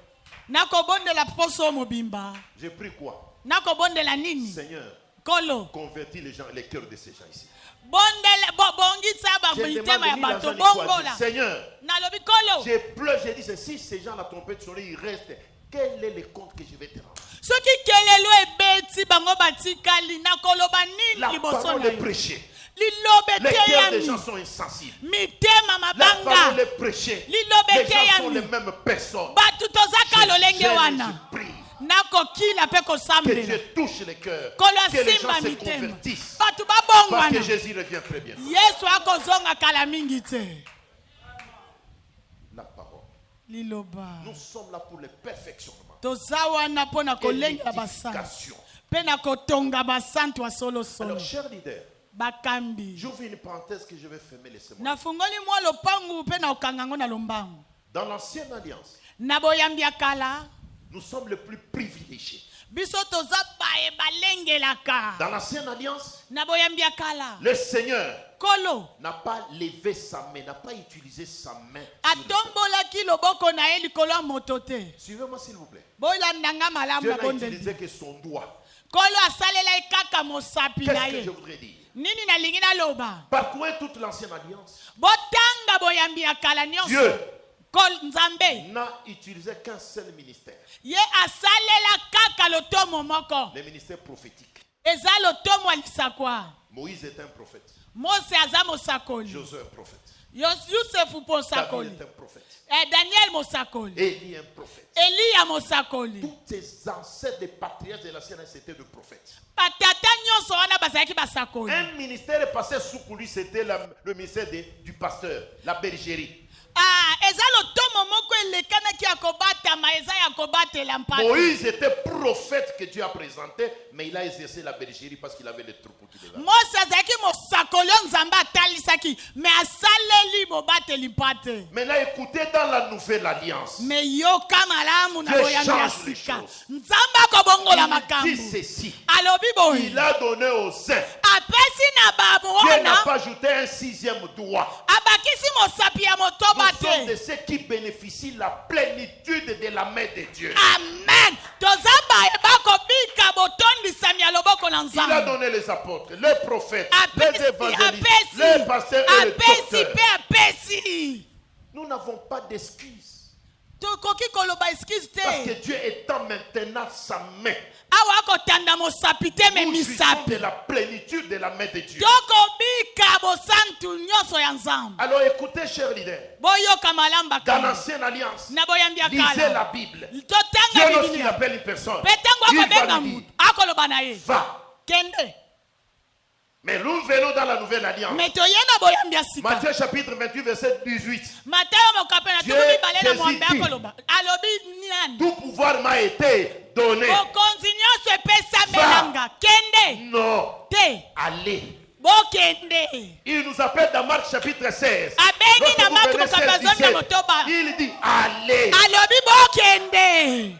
[SPEAKER 1] Nakobondela poso mobimba.
[SPEAKER 2] J'ai pris quoi?
[SPEAKER 1] Nakobondela nini?
[SPEAKER 2] Seigneur,
[SPEAKER 1] Kolo.
[SPEAKER 2] convertis les gens, les cœurs de ces gens ici.
[SPEAKER 1] Bondela bongisa ba
[SPEAKER 2] J'ai
[SPEAKER 1] mitema ya
[SPEAKER 2] demandé
[SPEAKER 1] bato
[SPEAKER 2] l'argent
[SPEAKER 1] bongola.
[SPEAKER 2] Seigneur,
[SPEAKER 1] Nalobi kolo.
[SPEAKER 2] j'ai pleuré, j'ai dit, si ces gens la trompette sonne, ils restent. Quel est le compte que je vais te rendre?
[SPEAKER 1] soki kelelo ebeti bango batikali nakoloba nini
[SPEAKER 2] La
[SPEAKER 1] liboso
[SPEAKER 2] parole
[SPEAKER 1] na
[SPEAKER 2] est
[SPEAKER 1] yo
[SPEAKER 2] prêchée.
[SPEAKER 1] lilobe
[SPEAKER 2] Les cœurs des gens
[SPEAKER 1] eteyami
[SPEAKER 2] sont insensibles.
[SPEAKER 1] mitema
[SPEAKER 2] La parole
[SPEAKER 1] mabanga
[SPEAKER 2] est prêchée.
[SPEAKER 1] lilobe
[SPEAKER 2] Les gens sont les
[SPEAKER 1] eteyami
[SPEAKER 2] mêmes personnes.
[SPEAKER 1] bato tozaka lolenge
[SPEAKER 2] Je
[SPEAKER 1] wana
[SPEAKER 2] prie
[SPEAKER 1] nakokila mpe
[SPEAKER 2] que
[SPEAKER 1] kosambela
[SPEAKER 2] Dieu touche les cœurs.
[SPEAKER 1] kolo
[SPEAKER 2] Que les gens
[SPEAKER 1] asimba
[SPEAKER 2] se
[SPEAKER 1] mitema
[SPEAKER 2] convertissent.
[SPEAKER 1] bato
[SPEAKER 2] Parce
[SPEAKER 1] babongwana
[SPEAKER 2] que Jésus revient très bientôt.
[SPEAKER 1] yesu akozonga kala mingi te
[SPEAKER 2] La parole.
[SPEAKER 1] liloba
[SPEAKER 2] Nous sommes là pour le perfectionnement.
[SPEAKER 1] toza wana mpo na
[SPEAKER 2] Et
[SPEAKER 1] kolengela basantu
[SPEAKER 2] l'édification.
[SPEAKER 1] mpe na kotonga basantu ya
[SPEAKER 2] Alors,
[SPEAKER 1] solosolo
[SPEAKER 2] chers leaders,
[SPEAKER 1] bakambi
[SPEAKER 2] j'ouvre une parenthèse que je vais fermer, laissez-moi.
[SPEAKER 1] nafungoli mwa lopangu mpe na okanga ngo na lombangu
[SPEAKER 2] Dans l'ancienne alliance,
[SPEAKER 1] na boyambi ya kala
[SPEAKER 2] nous sommes les plus privilégiés.
[SPEAKER 1] biso toza baye balengelaka
[SPEAKER 2] Dans l'ancienne alliance,
[SPEAKER 1] na boyambi ya kala
[SPEAKER 2] le Seigneur
[SPEAKER 1] kolo
[SPEAKER 2] n'a pas levé sa main, n'a pas utilisé sa main. Sur le peuple.
[SPEAKER 1] atombolaki loboko na ye likolo ya moto te
[SPEAKER 2] Suivez-moi s'il vous plaît.
[SPEAKER 1] bolandanga malamu
[SPEAKER 2] Dieu
[SPEAKER 1] na
[SPEAKER 2] n'a
[SPEAKER 1] bondeli
[SPEAKER 2] utilisé que son doigt.
[SPEAKER 1] kolo asalela ye kaka mosapi na
[SPEAKER 2] Qu'est-ce que
[SPEAKER 1] ye
[SPEAKER 2] je voudrais dire?
[SPEAKER 1] nini nalingi naloba
[SPEAKER 2] Parcourez toute l'ancienne alliance.
[SPEAKER 1] botanga boyambi ya kala nyonso
[SPEAKER 2] Dieu
[SPEAKER 1] nzambe
[SPEAKER 2] n'a utilisé qu'un seul ministère,
[SPEAKER 1] ye asalela kaka lotomo moko
[SPEAKER 2] le ministère prophétique.
[SPEAKER 1] eza lotomo ya lisakwa
[SPEAKER 2] Moïse est un prophète.
[SPEAKER 1] mose aza mosakoli
[SPEAKER 2] Josué un prophète.
[SPEAKER 1] yosefu mpo
[SPEAKER 2] David
[SPEAKER 1] mosakoli
[SPEAKER 2] est un prophète.
[SPEAKER 1] daniel mosakoli
[SPEAKER 2] Élie un prophète.
[SPEAKER 1] eliya mosakoli
[SPEAKER 2] Tous ces ancêtres des patriarches de l'ancienne alliance étaient des prophètes.
[SPEAKER 1] batata nyonso wana bazalaki basakoli
[SPEAKER 2] Un ministère est passé sous lui, c'était le ministère du pasteur, la bergerie.
[SPEAKER 1] eza lotomo moko elekanaki ya kobatama eza ya kobatela mpate
[SPEAKER 2] Moïse était prophète que Dieu a présenté, mais il a exercé la bergerie parce qu'il avait les troupeaux qui les avaient.
[SPEAKER 1] mose azalaki mosakoli oyo nzambe atalisaki me asaleli mobateli mpate
[SPEAKER 2] Maintenant, écoutez dans la nouvelle alliance.
[SPEAKER 1] me yoka malamu na
[SPEAKER 2] Dieu
[SPEAKER 1] boyambi ya
[SPEAKER 2] change les
[SPEAKER 1] sika
[SPEAKER 2] choses.
[SPEAKER 1] nzambe akobongola
[SPEAKER 2] Il dit
[SPEAKER 1] makambo
[SPEAKER 2] ceci.
[SPEAKER 1] alobi boye
[SPEAKER 2] Il a donné aux uns.
[SPEAKER 1] apesi na
[SPEAKER 2] Dieu n'a
[SPEAKER 1] bamona
[SPEAKER 2] pas ajouté un sixième doigt.
[SPEAKER 1] abakisi mosapi ya motoba
[SPEAKER 2] Nous sommes de
[SPEAKER 1] te
[SPEAKER 2] ceux qui bénéficient la plénitude de la main de Dieu.
[SPEAKER 1] amen toza baye bakobika botondisami ya loboko na
[SPEAKER 2] Il a
[SPEAKER 1] nzambe
[SPEAKER 2] donné les apôtres, les prophètes, les
[SPEAKER 1] apesi
[SPEAKER 2] évangélistes, les pasteurs et les
[SPEAKER 1] apesi
[SPEAKER 2] docteurs.
[SPEAKER 1] mpe apesi
[SPEAKER 2] Nous n'avons pas d'excuses.
[SPEAKER 1] tokoki koloba excuse
[SPEAKER 2] Parce que
[SPEAKER 1] te
[SPEAKER 2] Dieu étend maintenant sa main.
[SPEAKER 1] awa akotanda mosapi te me
[SPEAKER 2] Nous jouissons
[SPEAKER 1] misapi
[SPEAKER 2] de la plénitude de la main de Dieu.
[SPEAKER 1] tokobika bosantu nyonso ya nzambe
[SPEAKER 2] Alors écoutez, chers leaders,
[SPEAKER 1] boyoka malamu
[SPEAKER 2] dans
[SPEAKER 1] bakambi
[SPEAKER 2] l'ancienne alliance,
[SPEAKER 1] na boyambi ya
[SPEAKER 2] lisez la
[SPEAKER 1] kala
[SPEAKER 2] Bible. Dieu,
[SPEAKER 1] totanga
[SPEAKER 2] lorsqu'il
[SPEAKER 1] bibilia
[SPEAKER 2] appelle une personne,
[SPEAKER 1] mpe ntango
[SPEAKER 2] il va
[SPEAKER 1] akobenga
[SPEAKER 2] lui
[SPEAKER 1] mutu
[SPEAKER 2] dire,
[SPEAKER 1] akoloba na ye
[SPEAKER 2] va.
[SPEAKER 1] kende
[SPEAKER 2] Mais nous venons dans la nouvelle alliance.
[SPEAKER 1] me toye na boyambi ya sika
[SPEAKER 2] Matthieu chapitre 28, verset 18.
[SPEAKER 1] matayo mokape na
[SPEAKER 2] Dieu,
[SPEAKER 1] tuku mibale na
[SPEAKER 2] Jésus
[SPEAKER 1] mwambe
[SPEAKER 2] dit,
[SPEAKER 1] akoloba alobi nani
[SPEAKER 2] Tout pouvoir m'a été donné.
[SPEAKER 1] bokonzi nyonso epesamelanga kende
[SPEAKER 2] Non,
[SPEAKER 1] te
[SPEAKER 2] allez.
[SPEAKER 1] bokende
[SPEAKER 2] Il nous appelle dans Marc chapitre 16.
[SPEAKER 1] abengi
[SPEAKER 2] Lorsque
[SPEAKER 1] na
[SPEAKER 2] vous
[SPEAKER 1] maki
[SPEAKER 2] prenez
[SPEAKER 1] mokape
[SPEAKER 2] 16,
[SPEAKER 1] azomi na
[SPEAKER 2] 17,
[SPEAKER 1] motoba
[SPEAKER 2] il dit allez.
[SPEAKER 1] alobi bokende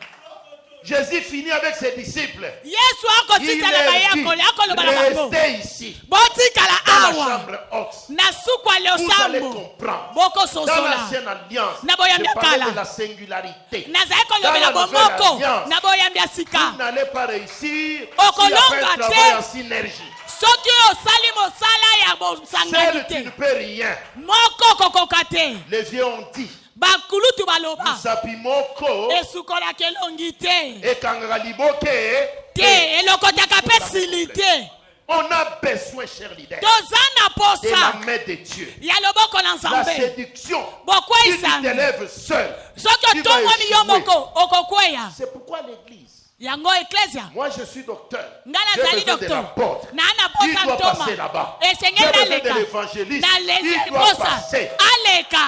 [SPEAKER 2] Jésus finit avec ses disciples.
[SPEAKER 1] yesu
[SPEAKER 2] Il
[SPEAKER 1] akosisa na
[SPEAKER 2] leur
[SPEAKER 1] bayakoli akoloba na bango
[SPEAKER 2] dit, restez ici,
[SPEAKER 1] botikala
[SPEAKER 2] dans la
[SPEAKER 1] awa
[SPEAKER 2] chambre haute.
[SPEAKER 1] na suku ya
[SPEAKER 2] Vous allez
[SPEAKER 1] losambo
[SPEAKER 2] comprendre. Dans
[SPEAKER 1] bokososola
[SPEAKER 2] l'ancienne alliance,
[SPEAKER 1] Na boyambi ya
[SPEAKER 2] je parlais
[SPEAKER 1] kala.
[SPEAKER 2] de la singularité.
[SPEAKER 1] nazali kolobela
[SPEAKER 2] Dans la
[SPEAKER 1] bomoko
[SPEAKER 2] nouvelle alliance,
[SPEAKER 1] na boyambi ya
[SPEAKER 2] Vous
[SPEAKER 1] sika
[SPEAKER 2] n'allez pas réussir
[SPEAKER 1] Okolonga
[SPEAKER 2] s'il n'y a pas un
[SPEAKER 1] te.
[SPEAKER 2] travail en synergie.
[SPEAKER 1] soki osali mosala ya bosangani
[SPEAKER 2] Seul tu ne
[SPEAKER 1] te
[SPEAKER 2] peux rien.
[SPEAKER 1] moko kokoka te
[SPEAKER 2] Les vieux ont dit,
[SPEAKER 1] bakulutu baloba
[SPEAKER 2] Musapi moko,
[SPEAKER 1] esukolaka elongi te
[SPEAKER 2] ekangaka liboke,
[SPEAKER 1] te elokotaka mpe sili te
[SPEAKER 2] on a besoin, chers leaders,
[SPEAKER 1] toza na
[SPEAKER 2] de la
[SPEAKER 1] posa
[SPEAKER 2] main de Dieu.
[SPEAKER 1] ya loboko na
[SPEAKER 2] La
[SPEAKER 1] nzambe
[SPEAKER 2] séduction, si tu
[SPEAKER 1] bokweyisanga
[SPEAKER 2] t'élèves seul,
[SPEAKER 1] soki
[SPEAKER 2] tu vas
[SPEAKER 1] otomwami yo
[SPEAKER 2] échouer.
[SPEAKER 1] moko okokweya
[SPEAKER 2] C'est pourquoi l'église,
[SPEAKER 1] yango eklesia
[SPEAKER 2] moi je suis docteur,
[SPEAKER 1] nga
[SPEAKER 2] j'ai
[SPEAKER 1] nazali
[SPEAKER 2] besoin de
[SPEAKER 1] docteur
[SPEAKER 2] l'apôtre.
[SPEAKER 1] naa na
[SPEAKER 2] Il
[SPEAKER 1] posa
[SPEAKER 2] doit
[SPEAKER 1] ntoma
[SPEAKER 2] passer là-bas.
[SPEAKER 1] esengeli
[SPEAKER 2] J'ai besoin de
[SPEAKER 1] aleka
[SPEAKER 2] l'évangéliste.
[SPEAKER 1] na
[SPEAKER 2] Il doit
[SPEAKER 1] posa
[SPEAKER 2] passer.
[SPEAKER 1] aleka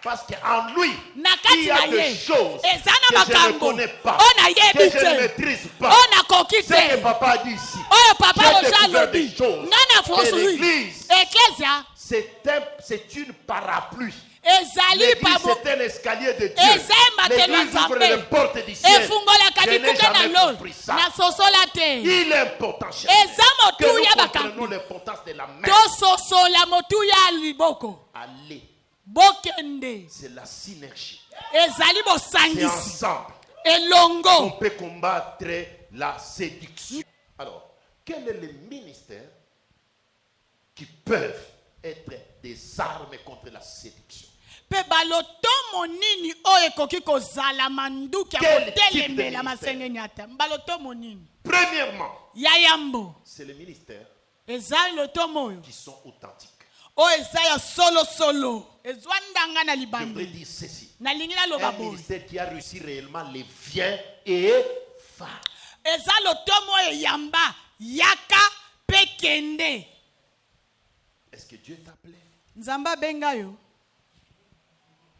[SPEAKER 2] Parce qu'en lui,
[SPEAKER 1] na
[SPEAKER 2] il
[SPEAKER 1] kati
[SPEAKER 2] y a
[SPEAKER 1] na
[SPEAKER 2] des
[SPEAKER 1] ye
[SPEAKER 2] choses
[SPEAKER 1] eza
[SPEAKER 2] que
[SPEAKER 1] na
[SPEAKER 2] je ne
[SPEAKER 1] makambo
[SPEAKER 2] connais pas,
[SPEAKER 1] oyo
[SPEAKER 2] que
[SPEAKER 1] nayebi
[SPEAKER 2] je ne
[SPEAKER 1] te
[SPEAKER 2] maîtrise pas.
[SPEAKER 1] oyo nakoki
[SPEAKER 2] Ce que
[SPEAKER 1] te
[SPEAKER 2] papa a dit ici,
[SPEAKER 1] oyo papa
[SPEAKER 2] j'ai
[SPEAKER 1] roja
[SPEAKER 2] découvert
[SPEAKER 1] alobi
[SPEAKER 2] des choses.
[SPEAKER 1] nga na
[SPEAKER 2] Que
[SPEAKER 1] fosui
[SPEAKER 2] l'église,
[SPEAKER 1] eklesia
[SPEAKER 2] c'est une parapluie.
[SPEAKER 1] ezali
[SPEAKER 2] L'église,
[SPEAKER 1] pamo
[SPEAKER 2] c'est un escalier de Dieu.
[SPEAKER 1] eza ematelo ya
[SPEAKER 2] L'église ouvre
[SPEAKER 1] nzambe
[SPEAKER 2] les portes du ciel.
[SPEAKER 1] efungolaka
[SPEAKER 2] Je n'ai
[SPEAKER 1] bikuke na
[SPEAKER 2] jamais
[SPEAKER 1] lo
[SPEAKER 2] compris ça.
[SPEAKER 1] na sosola te
[SPEAKER 2] Il est important, cher
[SPEAKER 1] eza
[SPEAKER 2] frère, que
[SPEAKER 1] motuya
[SPEAKER 2] nous
[SPEAKER 1] bakambi
[SPEAKER 2] comprenons l'importance de la main.
[SPEAKER 1] tososola motuya ya liboko
[SPEAKER 2] Allez,
[SPEAKER 1] bokende
[SPEAKER 2] c'est la synergie.
[SPEAKER 1] ezali
[SPEAKER 2] C'est
[SPEAKER 1] bosangisi
[SPEAKER 2] ensemble qu'on
[SPEAKER 1] elongo
[SPEAKER 2] peut combattre la séduction. Alors, quel est le ministère qui peuvent être des armes contre la séduction?
[SPEAKER 1] Pe balotomo nini oyo ekoki kozala manduki ya
[SPEAKER 2] Quel type de
[SPEAKER 1] kotelemela
[SPEAKER 2] ministère?
[SPEAKER 1] masengeni ata. Balotomo nini?
[SPEAKER 2] Premièrement,
[SPEAKER 1] Ya yambo.
[SPEAKER 2] c'est les ministères
[SPEAKER 1] Eza lotomo oyo.
[SPEAKER 2] qui sont authentiques.
[SPEAKER 1] Oyo eza ya solo solo. Ezwa ndanga na
[SPEAKER 2] Je voudrais
[SPEAKER 1] libandi.
[SPEAKER 2] dire ceci.
[SPEAKER 1] Nalingi naloba
[SPEAKER 2] Un
[SPEAKER 1] boye.
[SPEAKER 2] ministère qui a réussi réellement les vient et va.
[SPEAKER 1] Eza lotomo oyo yamba yaka pe kende.
[SPEAKER 2] Est-ce que Dieu t'a appelé?
[SPEAKER 1] Nzamba benga yo.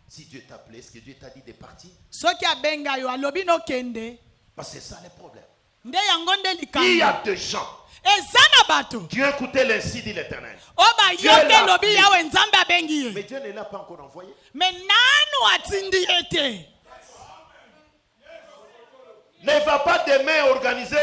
[SPEAKER 2] Si Dieu t'a appelé, est-ce que Dieu t'a dit de partir?
[SPEAKER 1] Soki abenga yo alobi no kende.
[SPEAKER 2] Parce que c'est ça le problème.
[SPEAKER 1] Nde yango nde
[SPEAKER 2] Il y
[SPEAKER 1] likambo.
[SPEAKER 2] a des gens.
[SPEAKER 1] Eza na bato.
[SPEAKER 2] Dieu écoutait l'ainsi dit l'Éternel.
[SPEAKER 1] Oba
[SPEAKER 2] Dieu
[SPEAKER 1] yoke
[SPEAKER 2] l'a
[SPEAKER 1] lobi
[SPEAKER 2] appelé.
[SPEAKER 1] yawe nzambe abengi ye.
[SPEAKER 2] Mais Dieu ne l'a pas encore envoyé.
[SPEAKER 1] Mais nanu atindi ete.
[SPEAKER 2] Ne va pas demain organiser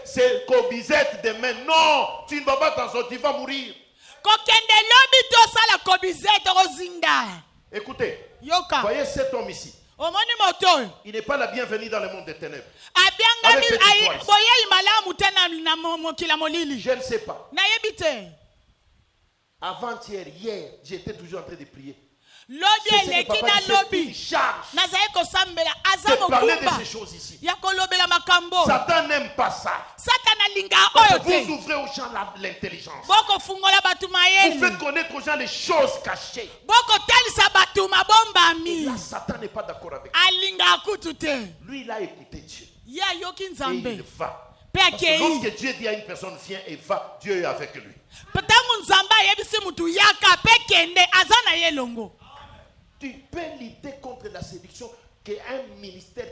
[SPEAKER 2] ces cobisettes demain. Non, tu ne vas pas t'en sortir, tu vas mourir.
[SPEAKER 1] Kokende lobi to sala kobizete rozinda.
[SPEAKER 2] Écoutez,
[SPEAKER 1] Yoka.
[SPEAKER 2] voyez cet homme ici.
[SPEAKER 1] Omoni moto.
[SPEAKER 2] Il n'est pas la bienvenue dans le monde des ténèbres.
[SPEAKER 1] Abianga
[SPEAKER 2] Avec cette
[SPEAKER 1] mi
[SPEAKER 2] histoire.
[SPEAKER 1] boye imalamu tena na mokila molili.
[SPEAKER 2] Je ne sais pas.
[SPEAKER 1] Na yebite.
[SPEAKER 2] Avant-hier, hier, j'étais toujours en train de prier.
[SPEAKER 1] Lobi
[SPEAKER 2] C'est le
[SPEAKER 1] eleki
[SPEAKER 2] papa
[SPEAKER 1] na
[SPEAKER 2] qui s'est pris
[SPEAKER 1] lobi.
[SPEAKER 2] charge
[SPEAKER 1] Nazaye kosambela aza
[SPEAKER 2] de parler de
[SPEAKER 1] mokumba.
[SPEAKER 2] ces choses ici.
[SPEAKER 1] Ya kolobela makambo.
[SPEAKER 2] Satan n'aime pas ça.
[SPEAKER 1] Satana linga
[SPEAKER 2] Parce
[SPEAKER 1] oyo
[SPEAKER 2] que
[SPEAKER 1] te.
[SPEAKER 2] vous ouvrez aux gens l'intelligence.
[SPEAKER 1] Boko fungola batu
[SPEAKER 2] Vous
[SPEAKER 1] mayele.
[SPEAKER 2] faites connaître aux gens les choses cachées.
[SPEAKER 1] Boko talisa batu
[SPEAKER 2] Et
[SPEAKER 1] mabombami.
[SPEAKER 2] là, Satan n'est pas d'accord avec
[SPEAKER 1] Alinga akutu te.
[SPEAKER 2] lui. Lui, il a écouté Dieu.
[SPEAKER 1] Ya yoki
[SPEAKER 2] Et il
[SPEAKER 1] nzambe.
[SPEAKER 2] va.
[SPEAKER 1] Pe
[SPEAKER 2] Parce que
[SPEAKER 1] akei.
[SPEAKER 2] lorsque Dieu dit à une personne, viens et va, Dieu est avec lui.
[SPEAKER 1] Petangu nzambe ayebisi mutu yaka pe kende aza na ye longo.
[SPEAKER 2] Tu peux lutter contre la séduction qu'un ministère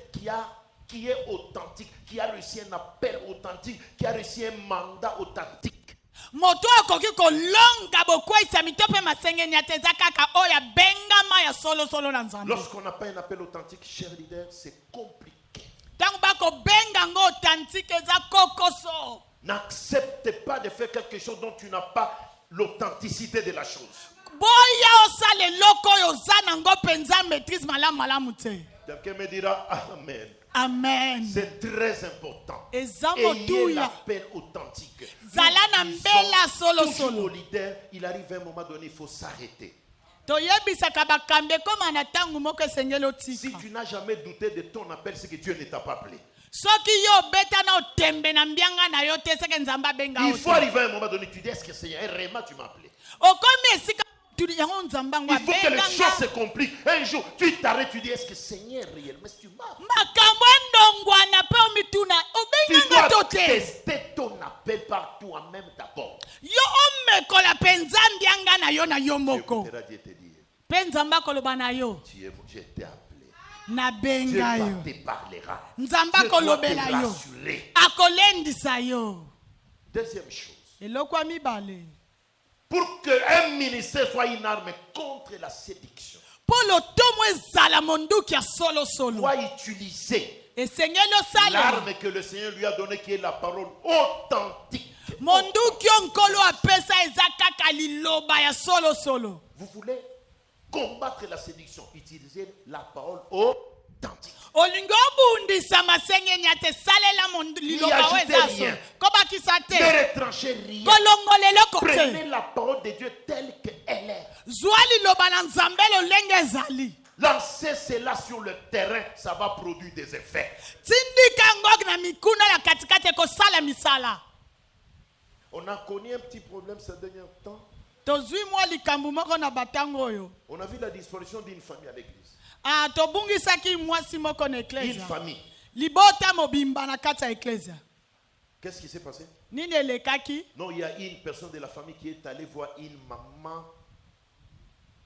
[SPEAKER 2] qui est authentique, qui a reçu un appel authentique, qui a reçu un mandat authentique.
[SPEAKER 1] Moto akoki kolonga bokwisa mitope masengeni ateza kaka oya bengama ya solo solo na nzambe.
[SPEAKER 2] Lorsqu'on n'a pas un appel authentique, cher leader, c'est compliqué.
[SPEAKER 1] Tangu bako benga ngo authentique eza kokoso.
[SPEAKER 2] N'accepte pas de faire quelque chose dont tu n'as pas l'authenticité de la chose.
[SPEAKER 1] Boya osale loko yo zana ngo penza maîtrise malamu malamu te.
[SPEAKER 2] Quelqu'un me dira Amen.
[SPEAKER 1] Amen.
[SPEAKER 2] C'est très important.
[SPEAKER 1] Eza
[SPEAKER 2] Ayez
[SPEAKER 1] motuya.
[SPEAKER 2] l'appel authentique.
[SPEAKER 1] Zala na
[SPEAKER 2] Nous
[SPEAKER 1] mbela
[SPEAKER 2] disons
[SPEAKER 1] solo
[SPEAKER 2] toujours
[SPEAKER 1] solo.
[SPEAKER 2] au leader, il arrive à un moment donné, il faut s'arrêter.
[SPEAKER 1] Toyebisaka bakambe koma na tangu moko esengeli
[SPEAKER 2] Si
[SPEAKER 1] otika.
[SPEAKER 2] tu n'as jamais douté de ton appel, c'est que Dieu ne t'a pas appelé.
[SPEAKER 1] Soki yo beta na otembe na mbianga na yo te seke nzamba benga
[SPEAKER 2] Il
[SPEAKER 1] yo
[SPEAKER 2] faut
[SPEAKER 1] te.
[SPEAKER 2] arriver à un moment donné, tu dis, est-ce que Seigneur, vraiment tu m'as appelé?
[SPEAKER 1] Okomi esika tuli yango nzamba ngo
[SPEAKER 2] Il faut que les
[SPEAKER 1] abenga
[SPEAKER 2] choses se
[SPEAKER 1] nga.
[SPEAKER 2] compliquent. Un jour, tu t'arrêtes, tu dis, est-ce que Seigneur, réellement, est-ce que tu m'as appelé?
[SPEAKER 1] Makambo endongwana pe omituna
[SPEAKER 2] Tu
[SPEAKER 1] obenga nga
[SPEAKER 2] dois
[SPEAKER 1] to te.
[SPEAKER 2] tester ton appel par toi-même d'abord.
[SPEAKER 1] Yo omekola penza mbianga na yo na yo
[SPEAKER 2] Dieu
[SPEAKER 1] moko.
[SPEAKER 2] écoutera Dieu te dire,
[SPEAKER 1] Pe nzamba koloba na yo
[SPEAKER 2] je t'ai appelé.
[SPEAKER 1] na
[SPEAKER 2] Dieu
[SPEAKER 1] benga yo.
[SPEAKER 2] te parlera.
[SPEAKER 1] Nzamba
[SPEAKER 2] Dieu doit te
[SPEAKER 1] kolobela yo.
[SPEAKER 2] rassurer.
[SPEAKER 1] Akolendisa yo.
[SPEAKER 2] Deuxième chose,
[SPEAKER 1] Eloko ya mibale.
[SPEAKER 2] pour qu'un ministère soit une arme contre la séduction,
[SPEAKER 1] Polo tomo ezala monduki ya solo solo.
[SPEAKER 2] doit utiliser
[SPEAKER 1] Esengeli osala.
[SPEAKER 2] l'arme que le Seigneur lui a donnée, qui est la parole authentique.
[SPEAKER 1] Monduki onkolo apesa eza kaka liloba ya solo solo.
[SPEAKER 2] Vous voulez combattre la séduction, utilisez la parole authentique.
[SPEAKER 1] Olingo obundisa masengeni ate salela liloba
[SPEAKER 2] N'y
[SPEAKER 1] oyo eza
[SPEAKER 2] ajoutez
[SPEAKER 1] solo.
[SPEAKER 2] rien.
[SPEAKER 1] Kobakisa
[SPEAKER 2] Ne
[SPEAKER 1] te.
[SPEAKER 2] retrancher rien.
[SPEAKER 1] Kolongolela kote.
[SPEAKER 2] Prenez la parole de Dieu telle qu'elle est.
[SPEAKER 1] Zwa liloba na nzambe lolenge ezali.
[SPEAKER 2] Lancez cela sur le terrain, ça va produire des effets.
[SPEAKER 1] Tindika ngok na mikuna ya katikati ekosala misala.
[SPEAKER 2] On a connu un petit problème ces derniers temps.
[SPEAKER 1] Tozwi mwa likambo moko na batango oyo.
[SPEAKER 2] On a vu la disparition d'une famille à l'église.
[SPEAKER 1] Ah, tobungisaki mwasi moko na
[SPEAKER 2] Une
[SPEAKER 1] eklesia.
[SPEAKER 2] famille.
[SPEAKER 1] Libota mobimba na kati ya eklesia.
[SPEAKER 2] Qu'est-ce qui s'est passé?
[SPEAKER 1] Nini elekaki?
[SPEAKER 2] Non, il y a une personne de la famille qui est allée voir une maman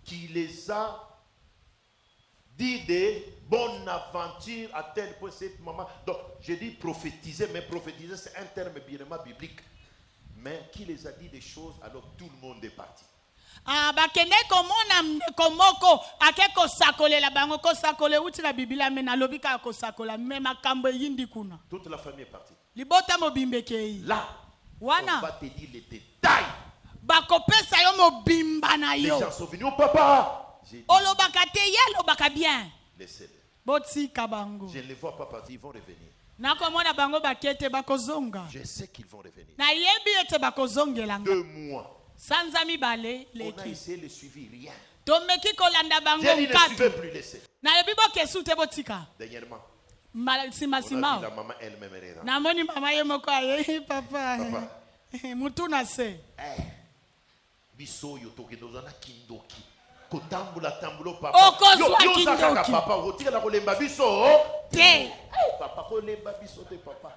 [SPEAKER 2] qui les a dit des bonnes aventures à tel point cette maman. Donc, je dis prophétiser, mais prophétiser c'est un terme biblique. Mais qui les a dit des choses alors tout le monde est parti.
[SPEAKER 1] Ah, bakende komona ndeko moko ake kosakolela bango kosakole uti na biblia me na lobika kosakola me makambo yindi kuna.
[SPEAKER 2] Toute la famille est partie.
[SPEAKER 1] Libota mobimbe kei.
[SPEAKER 2] Là,
[SPEAKER 1] Wana.
[SPEAKER 2] on va te dire les détails.
[SPEAKER 1] Bakopesa yo mobimba na
[SPEAKER 2] Les
[SPEAKER 1] yo.
[SPEAKER 2] gens sont venus au papa. J'ai dit,
[SPEAKER 1] Olobaka te ye lobaka bien.
[SPEAKER 2] laissez-les.
[SPEAKER 1] Botika bango.
[SPEAKER 2] Je ne les vois pas partir, ils vont revenir.
[SPEAKER 1] Nakomona bango bakete bakozonga.
[SPEAKER 2] Je sais qu'ils vont revenir.
[SPEAKER 1] Na yebi ete bakozongela nga.
[SPEAKER 2] 2 mois.
[SPEAKER 1] Sanza mibale
[SPEAKER 2] On a
[SPEAKER 1] leki.
[SPEAKER 2] essayé de suivre, rien.
[SPEAKER 1] tomeki kolanda bango
[SPEAKER 2] J'ai dit ne suivez
[SPEAKER 1] nkatu
[SPEAKER 2] plus, laissez.
[SPEAKER 1] nalobi bokesu te botika
[SPEAKER 2] Dernièrement,
[SPEAKER 1] nsimasima
[SPEAKER 2] on a vu la maman elle-même elle est là.
[SPEAKER 1] namoni mama ye moko aye papa mutu na se
[SPEAKER 2] Biso yo toke dozana kindoki. Kotambula tambulo papa.
[SPEAKER 1] Okozwa
[SPEAKER 2] Yo
[SPEAKER 1] kindoki.
[SPEAKER 2] zakaka papa, otike la kolemba biso.
[SPEAKER 1] te
[SPEAKER 2] Papa kolemba biso te papa.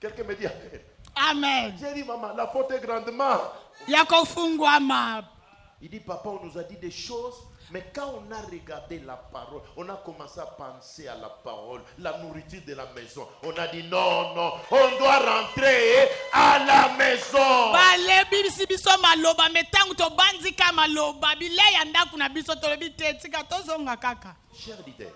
[SPEAKER 2] Quelqu'un me dit amen.
[SPEAKER 1] amen
[SPEAKER 2] J'ai dit maman, la porte est grandement.
[SPEAKER 1] ya kofungwama.
[SPEAKER 2] Il dit papa, on nous a dit des choses, mais quand on a regardé la parole, on a commencé à penser à la parole, la nourriture de la maison. On a dit non, non, on doit rentrer à la maison.
[SPEAKER 1] balebi biso maloba me ntango tobanzika maloba bilei ya ndako na biso tolobi te tika tozonga kaka
[SPEAKER 2] Cher leader,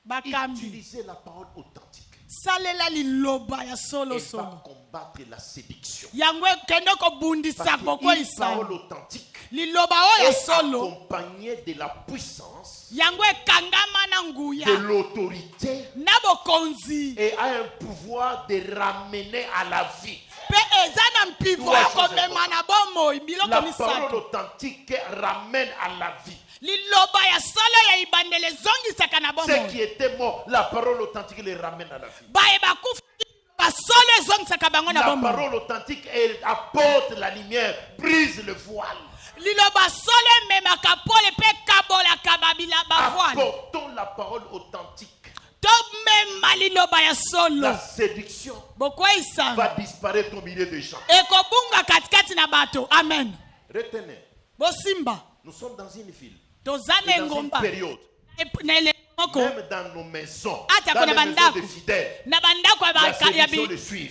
[SPEAKER 1] bakambi
[SPEAKER 2] utilisez la parole authentique.
[SPEAKER 1] salela liloba ya solo
[SPEAKER 2] Elle va
[SPEAKER 1] solo
[SPEAKER 2] combattre la séduction.
[SPEAKER 1] yango ekende kobundisa
[SPEAKER 2] Parce qu'une
[SPEAKER 1] kokweyisa
[SPEAKER 2] parole authentique
[SPEAKER 1] liloba oyo ya
[SPEAKER 2] est
[SPEAKER 1] solo
[SPEAKER 2] accompagnée de la puissance,
[SPEAKER 1] yango ekangama na nguya
[SPEAKER 2] de l'autorité
[SPEAKER 1] na bokonzi
[SPEAKER 2] et a un pouvoir de ramener à la vie.
[SPEAKER 1] mpe eza na mpivo ya komema na bomoi biloko
[SPEAKER 2] La parole
[SPEAKER 1] misato
[SPEAKER 2] authentique ramène à la vie.
[SPEAKER 1] liloba ya solo ya ibandele ezongisaka na
[SPEAKER 2] Ceux
[SPEAKER 1] bomoi
[SPEAKER 2] qui étaient morts, la parole authentique les ramène à la vie.
[SPEAKER 1] baye bakufa basolo ezongisaka bango na
[SPEAKER 2] La
[SPEAKER 1] bomoi
[SPEAKER 2] parole authentique, elle apporte la lumière, brise le voile.
[SPEAKER 1] liloba solo ememaka pole mpe kabolaka babila bavoile
[SPEAKER 2] Apportons la parole authentique.
[SPEAKER 1] tomema liloba ya
[SPEAKER 2] La
[SPEAKER 1] solo
[SPEAKER 2] séduction
[SPEAKER 1] bokweyisa
[SPEAKER 2] va disparaître au milieu des gens.
[SPEAKER 1] ekobunga katikati na bato amen
[SPEAKER 2] Retenez,
[SPEAKER 1] bosimba
[SPEAKER 2] nous sommes dans une ville,
[SPEAKER 1] toza na
[SPEAKER 2] dans une
[SPEAKER 1] engomba
[SPEAKER 2] période,
[SPEAKER 1] na elenge moko
[SPEAKER 2] même dans nos maisons,
[SPEAKER 1] Ata
[SPEAKER 2] dans
[SPEAKER 1] kuna
[SPEAKER 2] les maisons
[SPEAKER 1] bandako.
[SPEAKER 2] des fidèles,
[SPEAKER 1] na bandako
[SPEAKER 2] la
[SPEAKER 1] ya
[SPEAKER 2] séduction les suit.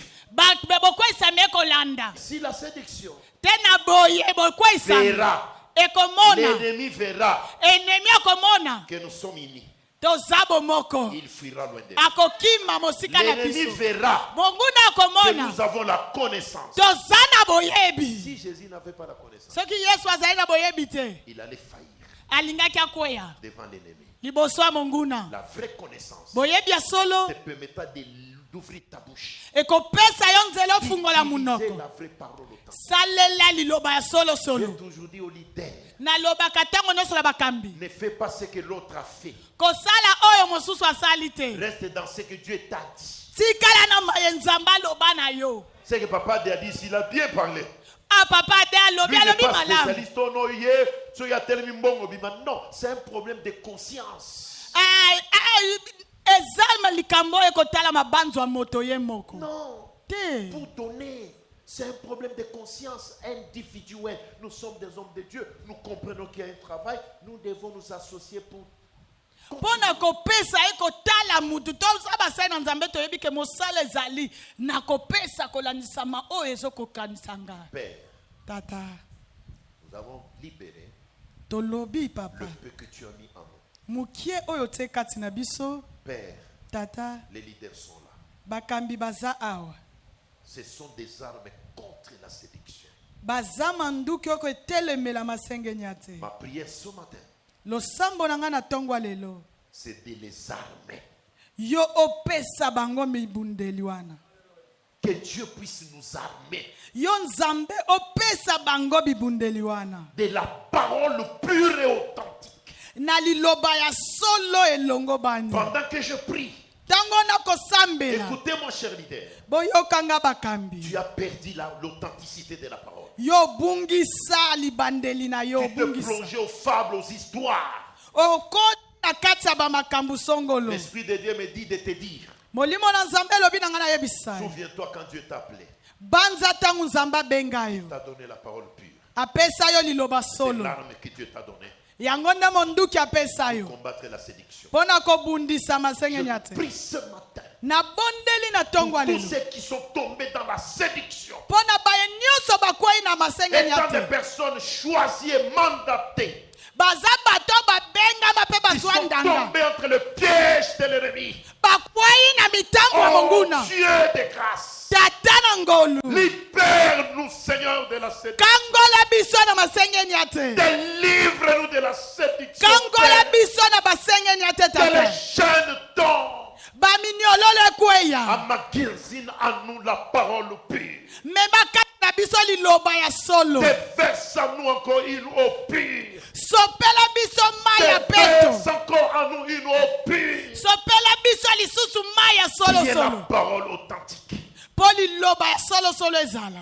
[SPEAKER 1] bokweyisami ekolanda
[SPEAKER 2] Si la séduction
[SPEAKER 1] te na boye bokweyisami
[SPEAKER 2] verra,
[SPEAKER 1] ekomona
[SPEAKER 2] l'ennemi verra
[SPEAKER 1] enemi akomona
[SPEAKER 2] que nous sommes unis,
[SPEAKER 1] toza bomoko
[SPEAKER 2] il fuira loin de nous.
[SPEAKER 1] akokima mosika na
[SPEAKER 2] L'ennemi
[SPEAKER 1] biso
[SPEAKER 2] verra
[SPEAKER 1] monguna
[SPEAKER 2] que
[SPEAKER 1] akomona
[SPEAKER 2] nous avons la connaissance.
[SPEAKER 1] toza na boyebi
[SPEAKER 2] Si Jésus n'avait pas la connaissance,
[SPEAKER 1] soki yesu azali na boyebi te
[SPEAKER 2] il allait faillir
[SPEAKER 1] alingaki akweya
[SPEAKER 2] devant l'ennemi.
[SPEAKER 1] liboso ya monguna
[SPEAKER 2] La vraie connaissance
[SPEAKER 1] boyebi ya solo
[SPEAKER 2] te permettra d'ouvrir ta bouche.
[SPEAKER 1] ekopesa yo nzela ofungola
[SPEAKER 2] Utiliser
[SPEAKER 1] monoko
[SPEAKER 2] la vraie parole authentique.
[SPEAKER 1] salela liloba ya solo
[SPEAKER 2] J'ai
[SPEAKER 1] solo
[SPEAKER 2] toujours dit au leader,
[SPEAKER 1] nalobaka ntango nyonso na bakambi
[SPEAKER 2] ne fais pas ce que l'autre a fait.
[SPEAKER 1] kosala oyo mosusu asali te
[SPEAKER 2] Reste dans ce que Dieu t'a dit.
[SPEAKER 1] tikala na maye nzambe aloba na yo
[SPEAKER 2] Ce que papa a dit, s'il a bien parlé.
[SPEAKER 1] ah papa ade alobi
[SPEAKER 2] Lui n'est
[SPEAKER 1] alobi
[SPEAKER 2] pas
[SPEAKER 1] malamu
[SPEAKER 2] spécialiste. Oh non, hier, so ya tellement mbongo bima. Non, c'est un problème de conscience.
[SPEAKER 1] eza likambo oyo ekotala mabanzo ya moto ye moko
[SPEAKER 2] Non,
[SPEAKER 1] te
[SPEAKER 2] pour donner, c'est un problème de conscience individuelle. Nous sommes des hommes de Dieu. Nous comprenons qu'il y a un travail. Nous devons nous associer pour
[SPEAKER 1] mpo na kopesa ye kotala mutu toza basali na nzambe toyebi ke mosala ezali na kopesa kolandisama oyo ezokokanisa ngai
[SPEAKER 2] Père.
[SPEAKER 1] tata
[SPEAKER 2] Nous avons libéré
[SPEAKER 1] tolobi papa
[SPEAKER 2] le peu que tu as mis en nous.
[SPEAKER 1] mokie oyo te kati na biso
[SPEAKER 2] Père,
[SPEAKER 1] tata
[SPEAKER 2] les leaders sont là.
[SPEAKER 1] bakambi baza awa
[SPEAKER 2] Ce sont des armes contre la séduction.
[SPEAKER 1] baza manduki oko etelemela masengenya te
[SPEAKER 2] Ma prière ce matin,
[SPEAKER 1] losambo na ngai na ntongo ya lelo
[SPEAKER 2] c'est de les armer.
[SPEAKER 1] yo opesa bango mibundeli wana
[SPEAKER 2] Que Dieu puisse nous armer
[SPEAKER 1] yo nzambe opesa bango bibundeli wana
[SPEAKER 2] de la parole pure et authentique.
[SPEAKER 1] na liloba ya solo elongo bani
[SPEAKER 2] Pendant que je prie,
[SPEAKER 1] ntango nakosambela
[SPEAKER 2] écoutez mon cher leader,
[SPEAKER 1] boyokanga bakambi
[SPEAKER 2] tu as perdu l'authenticité de la parole.
[SPEAKER 1] yo bungisa libandeli na yo
[SPEAKER 2] Tu te
[SPEAKER 1] bungisa
[SPEAKER 2] plonges aux fables, aux histoires.
[SPEAKER 1] okota kati ya bamakambo songolo
[SPEAKER 2] L'Esprit de Dieu me dit de te dire,
[SPEAKER 1] molimo na nzambe elobi na ngai nayebisa yo
[SPEAKER 2] souviens-toi quand Dieu t'a appelé,
[SPEAKER 1] banza ntango nzambe abenga yo
[SPEAKER 2] t'a donné la parole pure.
[SPEAKER 1] apesa yo liloba
[SPEAKER 2] C'est
[SPEAKER 1] solo
[SPEAKER 2] l'arme que Dieu t'a donnée
[SPEAKER 1] yango nde monduki apesa yo
[SPEAKER 2] pour combattre la séduction.
[SPEAKER 1] mpo na kobundisa masengenya
[SPEAKER 2] Je
[SPEAKER 1] te
[SPEAKER 2] prie ce matin
[SPEAKER 1] nabondeli na ntongo ya
[SPEAKER 2] pour tous
[SPEAKER 1] lelo
[SPEAKER 2] ceux qui sont tombés dans la séduction,
[SPEAKER 1] mpo na baye nyonso bakwei na masengenya
[SPEAKER 2] étant des
[SPEAKER 1] te
[SPEAKER 2] personnes choisies et mandatées,
[SPEAKER 1] baza bato babengama mpe
[SPEAKER 2] qui
[SPEAKER 1] bazwa
[SPEAKER 2] sont
[SPEAKER 1] ndanga
[SPEAKER 2] tombés entre le piège de l'ennemi.
[SPEAKER 1] bakwei na mitambo ya
[SPEAKER 2] Oh
[SPEAKER 1] monguna
[SPEAKER 2] Dieu de grâce,
[SPEAKER 1] tata na ngolu
[SPEAKER 2] libère-nous Seigneur de la séduction.
[SPEAKER 1] kangola biso na masengenya te
[SPEAKER 2] Délivre-nous de la séduction.
[SPEAKER 1] kangola
[SPEAKER 2] Père.
[SPEAKER 1] biso na basengenya te
[SPEAKER 2] Que les
[SPEAKER 1] tata
[SPEAKER 2] chaînes tombent.
[SPEAKER 1] baminyololo ekweya
[SPEAKER 2] Amagasine à nous la parole pure.
[SPEAKER 1] mema kati na biso liloba ya solo
[SPEAKER 2] Déverse à nous encore une eau pure.
[SPEAKER 1] sopela biso mai ya
[SPEAKER 2] Déverse
[SPEAKER 1] peto,
[SPEAKER 2] encore en nous une eau pure,
[SPEAKER 1] sopela biso lisusu mai ya
[SPEAKER 2] qui est la
[SPEAKER 1] solosolo
[SPEAKER 2] parole authentique.
[SPEAKER 1] mpo liloba ya solosolo ezala.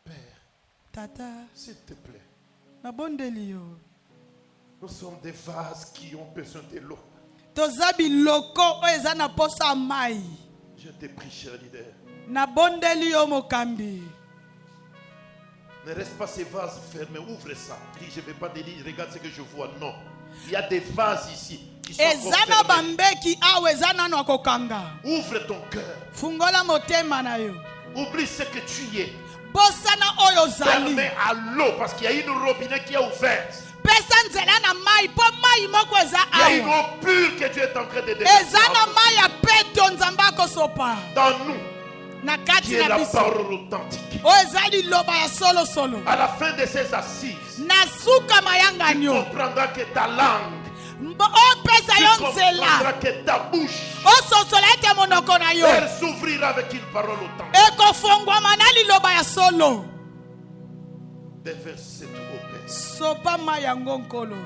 [SPEAKER 2] Père,
[SPEAKER 1] Tata,
[SPEAKER 2] s'il te plaît,
[SPEAKER 1] nabondeli yo,
[SPEAKER 2] nous sommes des vases qui ont besoin de l'eau.
[SPEAKER 1] toza biloko oyo eza na posa ya mai.
[SPEAKER 2] Je te prie, cher leader,
[SPEAKER 1] Nabondeli yo mokambi.
[SPEAKER 2] ne reste pas ces vases fermés, ouvre ça. Dis, je ne vais pas te dire, regarde ce que je vois. Non, il y a des vases ici qui sont
[SPEAKER 1] Eza na
[SPEAKER 2] fermés.
[SPEAKER 1] bambeki awa eza nano akokanga.
[SPEAKER 2] Ouvre ton cœur.
[SPEAKER 1] Fungola motema na yo.
[SPEAKER 2] Oublie ce que tu es.
[SPEAKER 1] Bosana oyo zali.
[SPEAKER 2] Fermé à l'eau parce qu'il y a une robinet qui est ouverte.
[SPEAKER 1] Pesa nzela na mai po mai moko eza
[SPEAKER 2] Il y a une
[SPEAKER 1] awa.
[SPEAKER 2] eau pure que Dieu est en train de déverser
[SPEAKER 1] Eza na mai ya peto nzambe akosopa.
[SPEAKER 2] dans nous,
[SPEAKER 1] Na
[SPEAKER 2] qui
[SPEAKER 1] kati
[SPEAKER 2] est
[SPEAKER 1] na
[SPEAKER 2] la
[SPEAKER 1] biso.
[SPEAKER 2] parole authentique.
[SPEAKER 1] Oyo eza liloba ya solo solo.
[SPEAKER 2] À la fin de ces assises,
[SPEAKER 1] Na suka
[SPEAKER 2] tu
[SPEAKER 1] mayanganyo.
[SPEAKER 2] comprendras que ta langue,
[SPEAKER 1] Opesa
[SPEAKER 2] tu
[SPEAKER 1] yo nzela.
[SPEAKER 2] comprendras que ta bouche,
[SPEAKER 1] Ososola ete monoko na yo.
[SPEAKER 2] elle s'ouvrira avec une parole authentique.
[SPEAKER 1] Ekofongwama na liloba ya solo.
[SPEAKER 2] Déverse cette eau, Père.
[SPEAKER 1] Sopa mai yango nkolo.